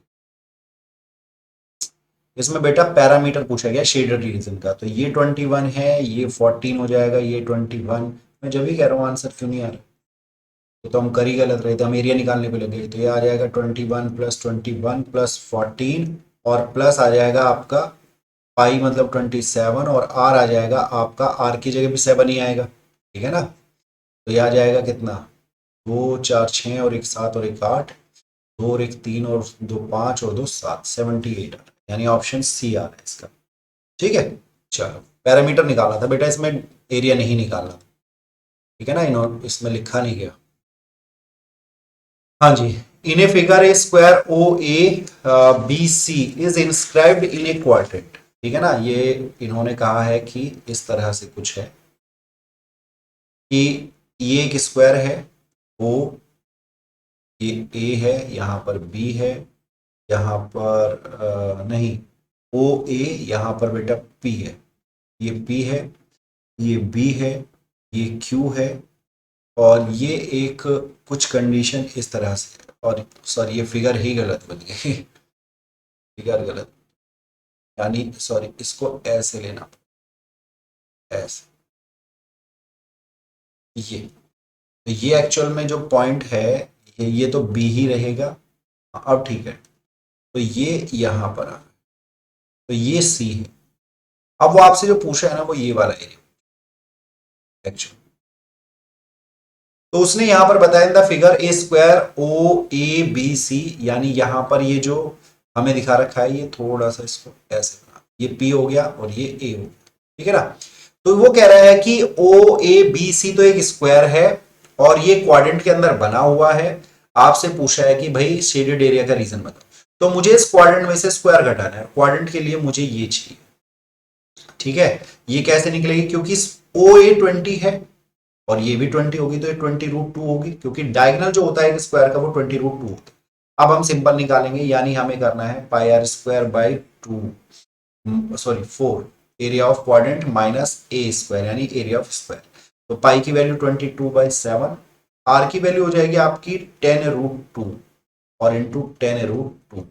इसमें बेटा। पैरामीटर पूछा गया शेडेड रीजन का, तो ये 21 है, ये 14 हो जाएगा, ये 21। मैं जब भी कह रहा हूँ आंसर क्यों नहीं आ रहा? तो हम कर ही गलत रहे थे, हम एरिया निकालने पे लगे। तो ये आ जाएगा 21 प्लस 14, और प्लस आ जाएगा आपका पाई मतलब 27, और आर आ जाएगा आपका, आर की जगह भी 7 ही आएगा, ठीक है ना। तो ये आ जाएगा कितना, 2 4 6 और 1 7 और 1 8, 2 और 1 3 और 2 5 और 2 7, 78 यानी ऑप्शन सी आ रहा है इसका। ठीक है, चलो पैरामीटर निकालना था बेटा, इसमें एरिया नहीं निकालना था, ठीक है ना, इसमें लिखा नहीं गया। हाँ जी, in a figure A square O A B C is inscribed in a quadrant, ठीक है ना। ये इन्होंने कहा है कि इस तरह से कुछ है कि ये एक स्क्वायर है ओ, ये ए है, यहाँ पर बी है, यहाँ पर नहीं, ओ ए, यहाँ पर बेटा पी है, ये पी है, ये बी है, ये क्यू है, और ये एक कुछ कंडीशन इस तरह से, और सॉरी ये फिगर ही गलत बन गई फिगर गलत, यानी सॉरी इसको ऐसे लेना, ऐसे, ये एक्चुअल में जो पॉइंट है, ये तो बी ही रहेगा। अब ठीक है, तो ये यहां पर आ, तो ये सी है। अब वो आपसे जो पूछा है ना, वो ये वाला एरिया एक्चुअल, तो उसने यहां पर बताया in the figure A square O A B C, यानी यहां पर ये जो हमें दिखा रखा है, ये थोड़ा सा इसको ऐसे बना, ये पी हो गया और ये ए हो गया, ठीक है ना। तो वो कह रहा है कि ओ ए बी सी तो एक स्क्वायर है, और ये क्वाड्रेंट के अंदर बना हुआ है। आपसे पूछा है कि भाई शेडेड एरिया का रीजन बताओ, तो मुझे इस क्वाड्रेंट में से स्क्वायर घटाना है, क्वाड्रेंट के लिए मुझे ये चाहिए, ठीक है। ये कैसे निकलेगी, क्योंकि ओ ए 20 है और ये भी 20 होगी, तो ये 20√2 होगी, क्योंकि डायगोनल जो होता है स्क्वायर का वो 20√2 होता है। अब हम सिंपल निकालेंगे, यानी हमें करना है pi are square by 2, sorry 4, area of quadrant minus a square यानी एरिया ऑफ स्क्वायर। तो पाई की वैल्यू 22/7, आर की वैल्यू हो जाएगी आपकी 10√2 और इंटू 10√2,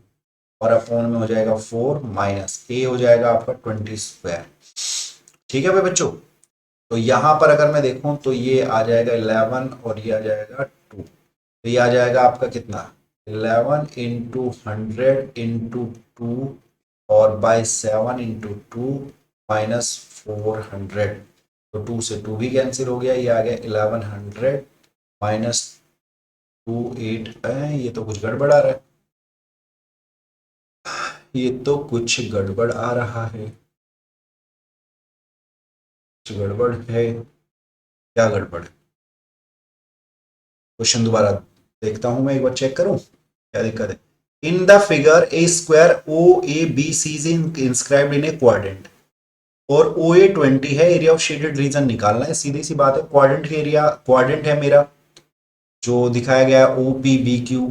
और अपॉन में हो जाएगा 4 माइनस ए हो जाएगा आपका 20 स्क्वायर, ठीक है भाई बच्चों। तो यहां पर अगर मैं देखूं तो ये आ जाएगा 11 और ये आ जाएगा 2, तो ये आ जाएगा आपका कितना, 11 इंटू 100 इंटू 2 और बाय 7 इंटू 2 माइनस 400, तो 2 से 2 भी कैंसिल हो गया, ये आ गया 1100 माइनस 28। ये तो कुछ गड़बड़ आ रहा है, ये तो कुछ गड़बड़ आ रहा है, कुछ गड़बड़ है, क्या गड़बड़ है? क्वेश्चन दोबारा देखता हूं मैं, एक बार चेक करूं क्या दिक्कत है। In the figure A square O A B C is inscribed in a quadrant, और ओ ए 20 है, एरिया ऑफ शेडेड रीजन निकालना है, सीधी सी बात है। क्वाड्रेंट के एरिया, क्वाड्रेंट है मेरा जो दिखाया गया है O P B Q,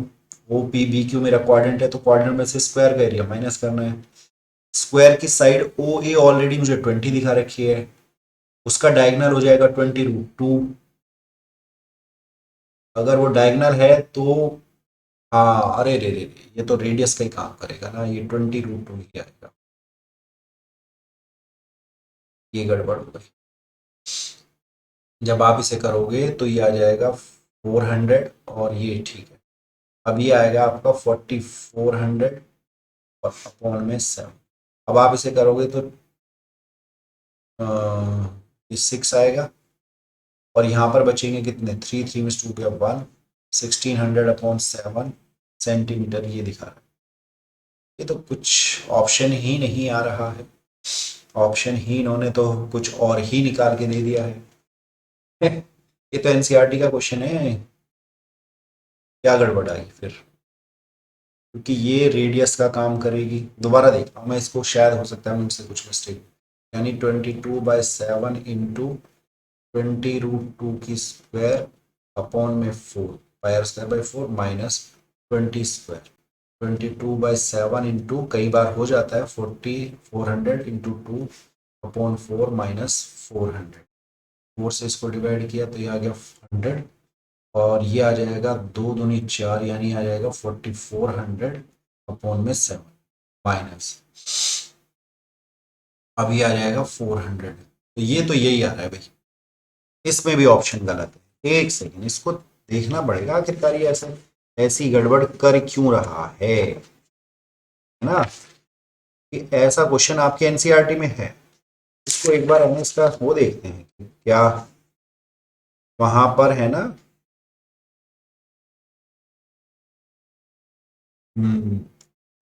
O P B Q मेरा क्वाड्रेंट है, तो क्वाड्रेंट में से स्क्वायर का एरिया माइनस करना है। स्क्वायर की साइड ओ ए ऑलरेडी मुझे 20 दिखा रखी है, उसका डायगोनल हो जाएगा 20√2, अगर वो डायगोनल है तो, हाँ अरे रे रे रे, ये तो रेडियस का ही काम करेगा ना, ये 20√2 ही आएगा, ये गड़बड़ हो गई। जब आप इसे करोगे तो ये आ जाएगा 400, और ये ठीक है। अब ये आएगा आपका 4400 और अपॉन में 7। अब आप इसे करोगे तो ये 6 आएगा, और यहाँ पर बचेंगे कितने, 3, 3 गया 1, 1600 अपॉन 7 सेंटीमीटर ये दिखा रहा है। ये तो कुछ ऑप्शन ही नहीं आ रहा है, ऑप्शन ही इन्होंने तो कुछ और ही निकाल के दे दिया है। ये तो एनसीईआरटी का क्वेश्चन है, क्या गड़बड़ आई फिर, क्योंकि ये रेडियस का काम करेगी। दोबारा देखता हूँ मैं इसको, शायद हो सकता है मुझसे कुछ मिस्टेक। यानी 22/7 इंटू 20√2 की स्क्वायर अपॉन में 4 pi are square by 4 minus 20 square 22/7 into कई बार हो जाता है 400 इंटू 2 अपॉन 4 माइनस 400। 4 से इसको डिवाइड किया तो ये आ गया 100, और ये आ जाएगा 2 दूनी 4, यानी आ जाएगा 4400 अपॉन में 7 माइनस, अब ये आ जाएगा 400। तो ये तो यही आ रहा है भाई, इसमें भी ऑप्शन गलत है। एक सेकेंड, इसको देखना पड़ेगा आखिरकार ये ऐसे ऐसी गड़बड़ कर क्यों रहा है ना। कि ऐसा क्वेश्चन आपके एनसीईआरटी में है, इसको एक बार हम इसका वो देखते हैं कि क्या वहां पर है ना।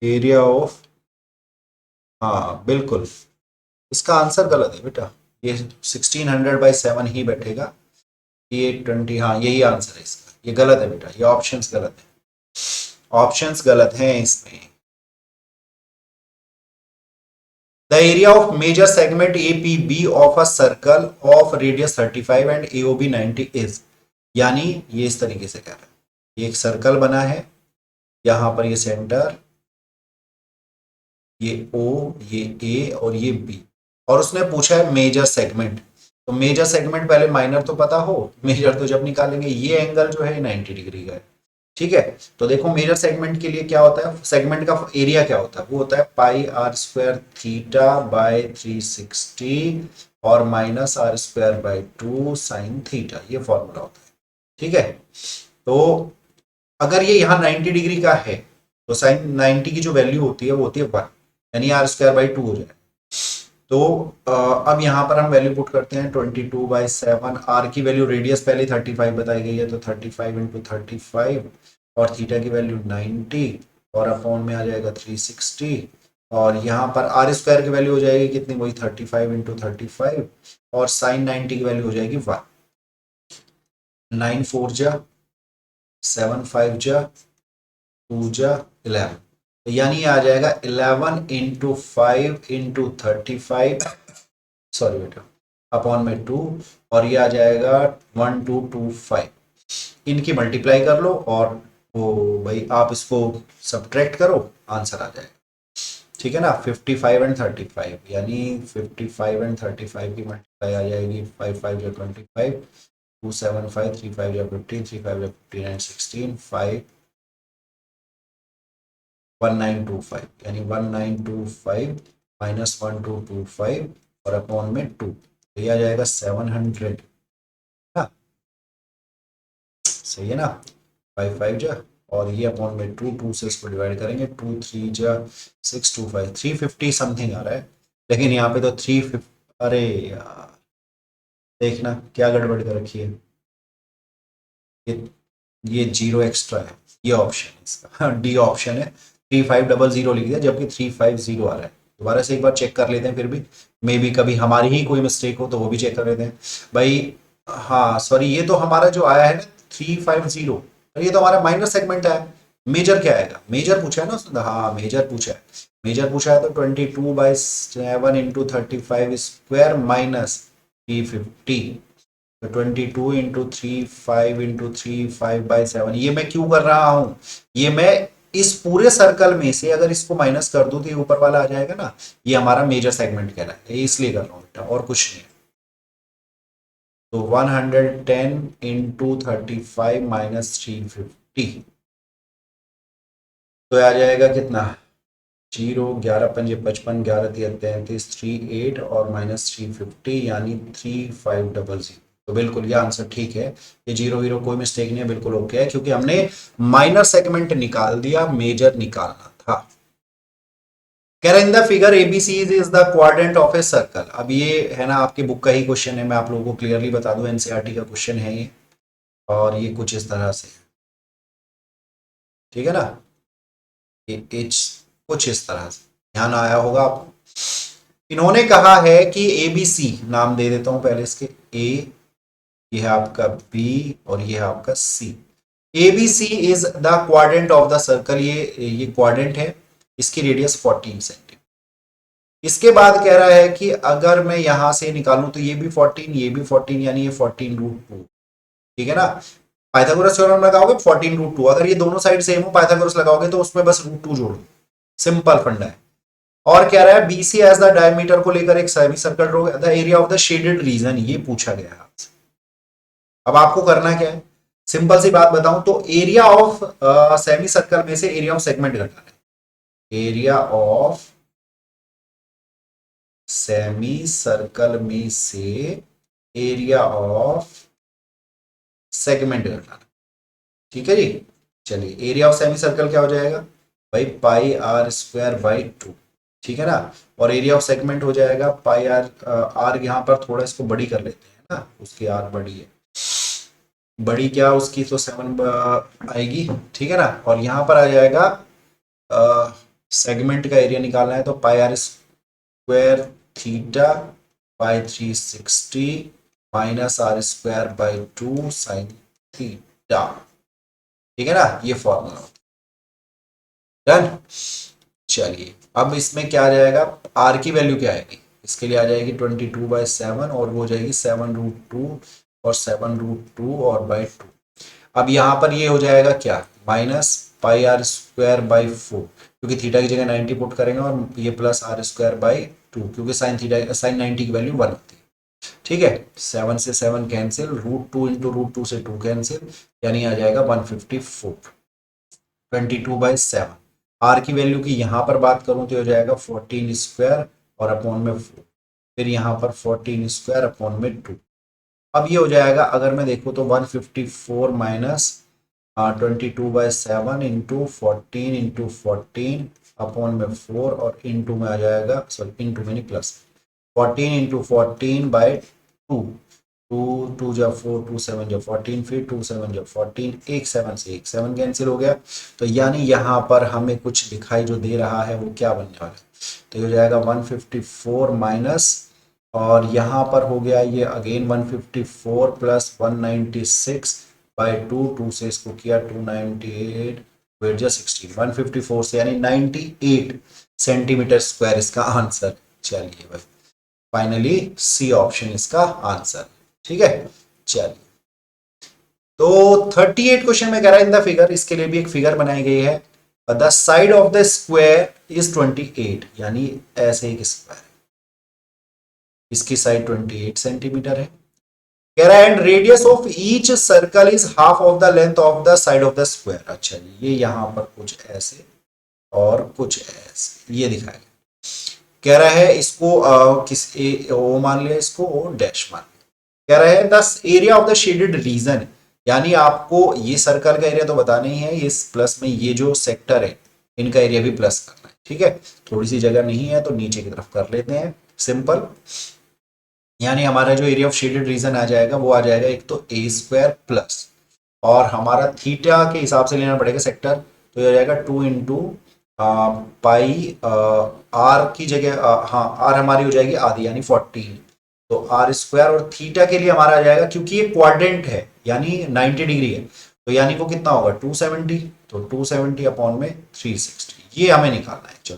एरिया ऑफ, हाँ बिल्कुल, इसका आंसर गलत है बेटा, ये 1600/7 ही बैठेगा। ये 20, हाँ यही आंसर है इसका, ये गलत है बेटा, ये ऑप्शंस गलत है, ऑप्शंस गलत हैं इसमें। The area of major segment APB of a circle of radius 35 and AOB 90 इज, यानी ये इस तरीके से कह रहा है, ये एक सर्कल बना है, यहां पर ये सेंटर, ये O, ये A और ये B, और उसने पूछा है मेजर सेगमेंट। तो मेजर सेगमेंट पहले माइनर तो पता हो, मेजर तो जब निकालेंगे, ये एंगल जो है 90 डिग्री का है, ठीक है। तो देखो मेजर सेगमेंट के लिए क्या होता है, सेगमेंट का एरिया क्या होता है, वो होता है pi are square theta by 360 और minus are square by 2 sine theta, ये फॉर्मूला होता है, ठीक है। तो अगर ये यहाँ 90 डिग्री का है तो साइन 90 की जो वैल्यू होती है वो होती है 1, यानी आर स्क्वायर बाई 2 हो जाए। तो अब यहाँ पर हम वैल्यू पुट करते हैं 22/7, आर की वैल्यू रेडियस पहले 35 बताई गई है, तो 35 इंटू 35, और थीटा की वैल्यू 90, और अपॉन में आ जाएगा 360, और यहाँ पर आर स्क्वायर की वैल्यू हो जाएगी कितनी, वही 35 इंटू 35, और साइन 90 की वैल्यू हो जाएगी 1। 9 4 जा, 7 5 जा, 2 जा 11, यानी आ जाएगा 11 इंटू 5 इंटू 35, सॉरी बेटा, अपॉन में 2, और ये आ जाएगा 1225। इनकी मल्टीप्लाई कर लो और वो भाई आप इसको सब्ट्रैक्ट करो, आंसर आ जाएगा, ठीक है ना। 55 एंड 35, यानी 55 एंड 35 की मल्टीप्लाई आ जाएगी, 5 5 या 25, 2 7 5, 3 5 या 15, 3 5 या 15 एंड 16, 5 1925, यानी 1925 माइनस 1225 और अपॉन में 2, तो ये आ जाएगा 700 ना, सही है ना। 5 5 जा, और ये अपॉन में 2, 2 से इसको डिवाइड करेंगे, 2 3 जा 6 2 5, 350 समथिंग आ रहा है, लेकिन यहाँ पे तो 350, अरे यार देखना क्या गड़बड़ कर रखी है, ये ये जीरो एक्स्ट्रा है, ये ऑप्शन है इसका, डी ऑप्शन है, 3500 लिख दिया जबकि 350 आ रहा है। दोबारा से एक बार चेक कर लेते हैं फिर भी, मे बी कभी हमारी ही कोई मिस्टेक हो तो वो भी चेक कर लेते हैं भाई। हाँ सॉरी, ये तो हमारा जो आया है ना 350, ये तो हमारा माइनर सेगमेंट है। मेजर क्या आएगा, मेजर पूछा है ना उसने, हाँ मेजर पूछा है, मेजर पूछा है तो 22/7 इंटू 35 स्क्वायर माइनस 350, तो 22 इंटू 3 5 इंटू 3 5/7, ये मैं क्यों कर रहा हूं, ये मैं इस पूरे सर्कल में से अगर इसको माइनस कर दूं तो ये ऊपर वाला आ जाएगा ना, ये हमारा मेजर सेगमेंट कहलाएगा, ये इसलिए कर रहा हूं बेटा, और कुछ नहीं है। तो 110 इंटू 35 माइनस 350, तो आ जाएगा कितना, 0 11 पंजे 55, 11 तिया 33, 38 और माइनस 350, यानी 3500। तो बिल्कुल ये आंसर ठीक है, ये जीरो वीरो कोई मिस्टेक नहीं है, बिल्कुल ओके है, क्योंकि हमने माइनर सेगमेंट निकाल दिया, मेजर निकालना था। कह रहे इन the figure ABC is the quadrant of a circle. अब ये है ना आपकी बुक का ही क्वेश्चन है, मैं आप लोगों को क्लियरली बता दूं, एनसीईआरटी का क्वेश्चन है ये, और ये कुछ इस तरह से, ठीक है ना। ये एच कुछ इस तरह से ध्यान आया होगा आपको। इन्होंने कहा है कि ABC, नाम दे देता हूं पहले इसके, ए, ये है आपका बी और ये है आपका सी। ABC is the quadrant of the circle, ये क्वाड्रेंट है, इसकी रेडियस 14 सेंटीमीटर। इसके बाद कह रहा है कि अगर मैं यहां से निकालूं तो ये भी 14, ये भी 14, यानी ये 14√2, ठीक है ना। पाइथागोरस थ्योरम लगाओगे 14√2, अगर ये दोनों साइड सेम हो पाइथागोरस लगाओगे तो उसमें बस √2 जोड़ दो, सिंपल फंडा है। और कह रहा है BC एज द डायमीटर को लेकर एक semi circle draw, the area of the shaded region, ये पूछा गया है आपसे। अब आपको करना क्या है, सिंपल सी बात बताऊं तो एरिया ऑफ सेमी सर्कल में से एरिया ऑफ सेगमेंट घटाना है। एरिया ऑफ सेमी सर्कल में से एरिया ऑफ सेगमेंट घटाना, ठीक है जी। चलिए एरिया ऑफ सेमी सर्कल क्या हो जाएगा भाई, पाई आर स्क्वायर बाई 2, ठीक है ना। और एरिया ऑफ सेगमेंट हो जाएगा पाई आर, आर यहां पर थोड़ा इसको बड़ी कर लेते हैं ना, उसकी आर बड़ी है, बड़ी क्या उसकी तो 7 आएगी, ठीक है ना। और यहां पर आ जाएगा सेगमेंट का एरिया निकालना है तो pi are square theta by 360 minus are square by 2 sine theta, ठीक है ना, ये फॉर्मूला। डन। चलिए अब इसमें क्या आ जाएगा, आर की वैल्यू क्या आएगी, इसके लिए आ जाएगी 22/7 और वो हो जाएगी 7√2 और 7√2 और बाई 2। अब यहाँ पर ये हो जाएगा क्या, minus pi are square by 4, क्योंकि थीटा की जगह 90 पुट करेंगे, और ये प्लस आर स्क्वायर बाई 2, क्योंकि साइन थीटा साइन 90 की वैल्यू 1 होती है, ठीक है। 7 से 7 कैंसिल, √2 इंटू √2 से 2 कैंसिल, यानी आ जाएगा 154, 22/7। आर की वैल्यू की यहाँ पर बात करूँ तो हो जाएगा 14 स्क्वायर और अपॉन में 4, फिर यहाँ पर 14 स्क्वायर अपॉन में 2। अब ये हो जाएगा, अगर मैं देखूँ तो 154 माइनस 22/7 इंटू 14 इंटू 14 अपॉन में 4 और इंटू में आ जाएगा, सॉरी इंटू में नहीं प्लस 14 इंटू 14 बाई 2, 2 जा 4, 2 7 जा 14, फिर 2 7 जा 14, एक 7 से एक 7 कैंसिल हो गया। तो यानी यहाँ पर हमें कुछ दिखाई जो दे रहा है वो क्या बनने वाला है, तो ये हो जाएगा 154 माइनस, और यहाँ पर हो गया ये अगेन 154 प्लस 196 बाई 2, 2 से इसको किया 298 वेट जा 16, 154 से यानी 98 सेंटीमीटर स्क्वायर इसका आंसर। चलिए भाई फाइनली सी ऑप्शन इसका आंसर, ठीक है। चलिए तो 38 क्वेश्चन में कह रहा है इन द फिगर, इसके लिए भी एक फिगर बनाई गई है। The side of the square is 28, यानी ऐसे एक स्क्वायर, इसकी साइड 28 सेंटीमीटर है। कह रहा है and radius of each circle is half of the length of the side of the square. अच्छा जी, ये यहां पर कुछ ऐसे और कुछ ऐसे ये दिखाएगा। कह रहा है इसको किस ओ मान लिया, इसको ओ डैश मान लिया। कह रहा है the area of the shaded region, यानी आपको ये सर्कल का एरिया तो बताना ही है, इस प्लस में ये जो सेक्टर है इनका एरिया भी प्लस करना है, ठीक है। थोड़ी सी जगह नहीं है तो नीचे की तरफ कर लेते हैं सिंपल, यानी हमारा जो एरिया ऑफ शेडेड रीजन आ जाएगा वो आ जाएगा एक तो ए स्क्वायर प्लस, और हमारा थीटा के हिसाब से लेना पड़ेगा सेक्टर, तो ये हो जाएगा 2 इंटू पाई आर की जगह हाँ आर हमारी हो जाएगी आधी यानी 14, तो आर स्क्वायर, और थीटा के लिए हमारा आ जाएगा क्योंकि ये क्वाड्रेंट है यानी 90 डिग्री है, तो यानी वो कितना होगा 270, तो 270 अपॉन में 360, ये हमें निकालना है। चलो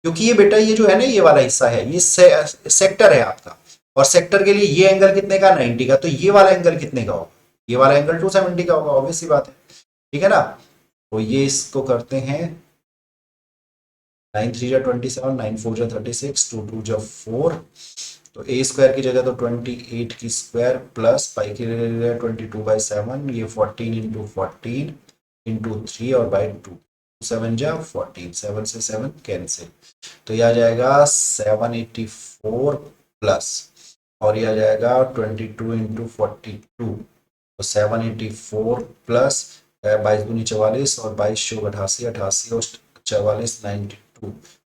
क्योंकि ये बेटा ये जो है ना ये वाला हिस्सा है ये सेक्टर है आपका, और सेक्टर के लिए ये एंगल कितने का 90 का, तो ये वाला एंगल कितने का होगा, ये वाला एंगल 270 का होगा, ऑब्वियस सी बात है, ठीक है ना। तो ये इसको करते हैं 9 3 जा 27, 9 4 जा 36, 2 2 जा 4, तो ए स्क्वायर की जगह तो 28 की स्क्वायर प्लस पाई की जगह 22/7, ये 14 इंटू 14 इंटू 3 और बाई 2, 7 जा 14, 7 से 7 कैंसिल, तो यह आ जाएगा 784 प्लस, और ये आ जाएगा 22 इंटू 42, तो 784 प्लस 22 दूनी 44 और 22 चौक 88, 88 और 44 92,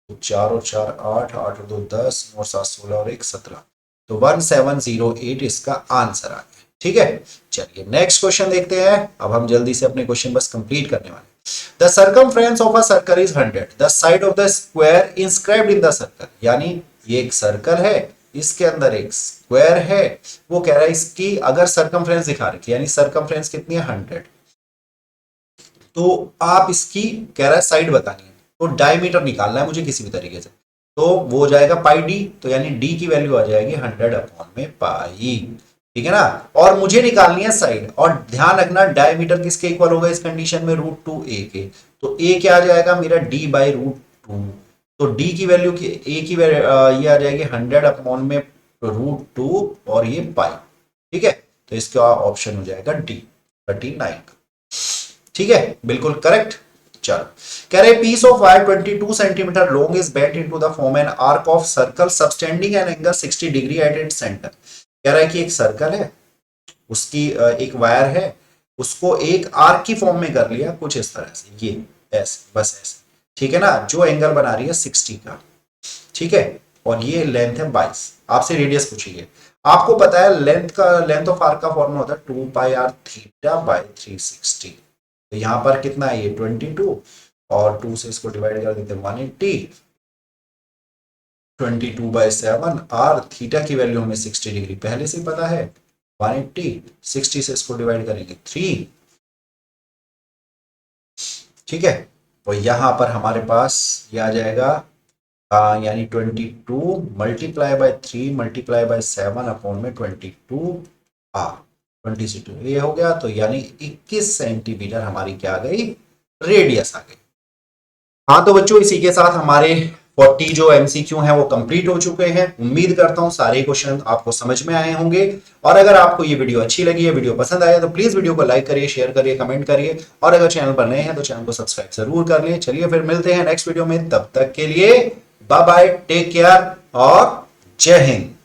तो 4 और 4 8, 8 और 2 10, 9 और 7 16 और 1 17, तो 1708 इसका आंसर आ गया, ठीक है। चलिए नेक्स्ट क्वेश्चन देखते हैं, अब हम जल्दी से अपने क्वेश्चन बस कंप्लीट करने वाले हैं। The circumference of a circle is 100, the side of the square inscribed in the circle, यानी ये एक सर्कल है, इसके अंदर एक स्क्वायर है, वो कह रहा है इसकी अगर सर्कमफ्रेंस दिखा रखी, यानी सर्कमफ्रेंस कितनी है 100, तो आप इसकी कह रहा है साइड बतानी है, तो डायमीटर निकालना है मुझे किसी भी तरीके से, तो वो हो जाएगा पाई डी, तो यानी डी की वैल्यू आ जाएगी 100 अपॉन में पाई, ठीक है ना। और मुझे निकालनी है साइड, और ध्यान रखना डायमीटर किसके इक्वल होगा इस कंडीशन में, √2 ए के, तो ए क्या आ जाएगा मेरा डी बाई √2, तो डी की वैल्यू की ए की ये आ जाएगी 100 अपॉन में √2 और ये पाई, ठीक है, तो इसका ऑप्शन हो जाएगा डी 39, ठीक है, बिल्कुल करेक्ट। चलो, कह रहे piece of wire 22 centimetre long is bent into the form an arc of circle subtending an angle 60 degree at its centre. कह रहा है कि एक सर्कल है, उसकी एक वायर है, उसको एक आर्क की फॉर्म में कर लिया कुछ इस तरह से, ये ऐसे, बस ऐसे, ठीक है ना, जो एंगल बना रही है 60 का, ठीक है, और ये लेंथ है 22, आपसे रेडियस पूछिए, आपको पता है लेंथ ऑफ आर्क का फॉर्मूला होता है 2 पाई आर थीटा बाई 360, तो यहां पर कितना है ये 22, और 2 से इसको डिवाइड कर देते हैं 180, 22/7, आर थीटा की वैल्यू हमें 60 डिग्री पहले से पता है, 180, 60 से इसको डिवाइड करेंगे 3, ठीक है, तो यहां पर हमारे पास ये आ जाएगा यानी 22 multiply by 3 multiply by 7 upon में 22 आर 22 ये हो गया, तो यानी 21 सेंटीमीटर हमारी क्या आ गई, रेडियस आ गई। हाँ तो बच्चों इसी के साथ हमारे 40 जो एमसीक्यू हैं वो कंप्लीट हो चुके हैं। उम्मीद करता हूं सारे क्वेश्चन आपको समझ में आए होंगे, और अगर आपको ये वीडियो अच्छी लगी है, वीडियो पसंद आया, तो प्लीज वीडियो को लाइक करिए, शेयर करिए, कमेंट करिए, और अगर चैनल पर नए हैं तो चैनल को सब्सक्राइब जरूर कर लिए। चलिए फिर मिलते हैं नेक्स्ट वीडियो में, तब तक के लिए बाय बाय, टेक केयर और जय हिंद।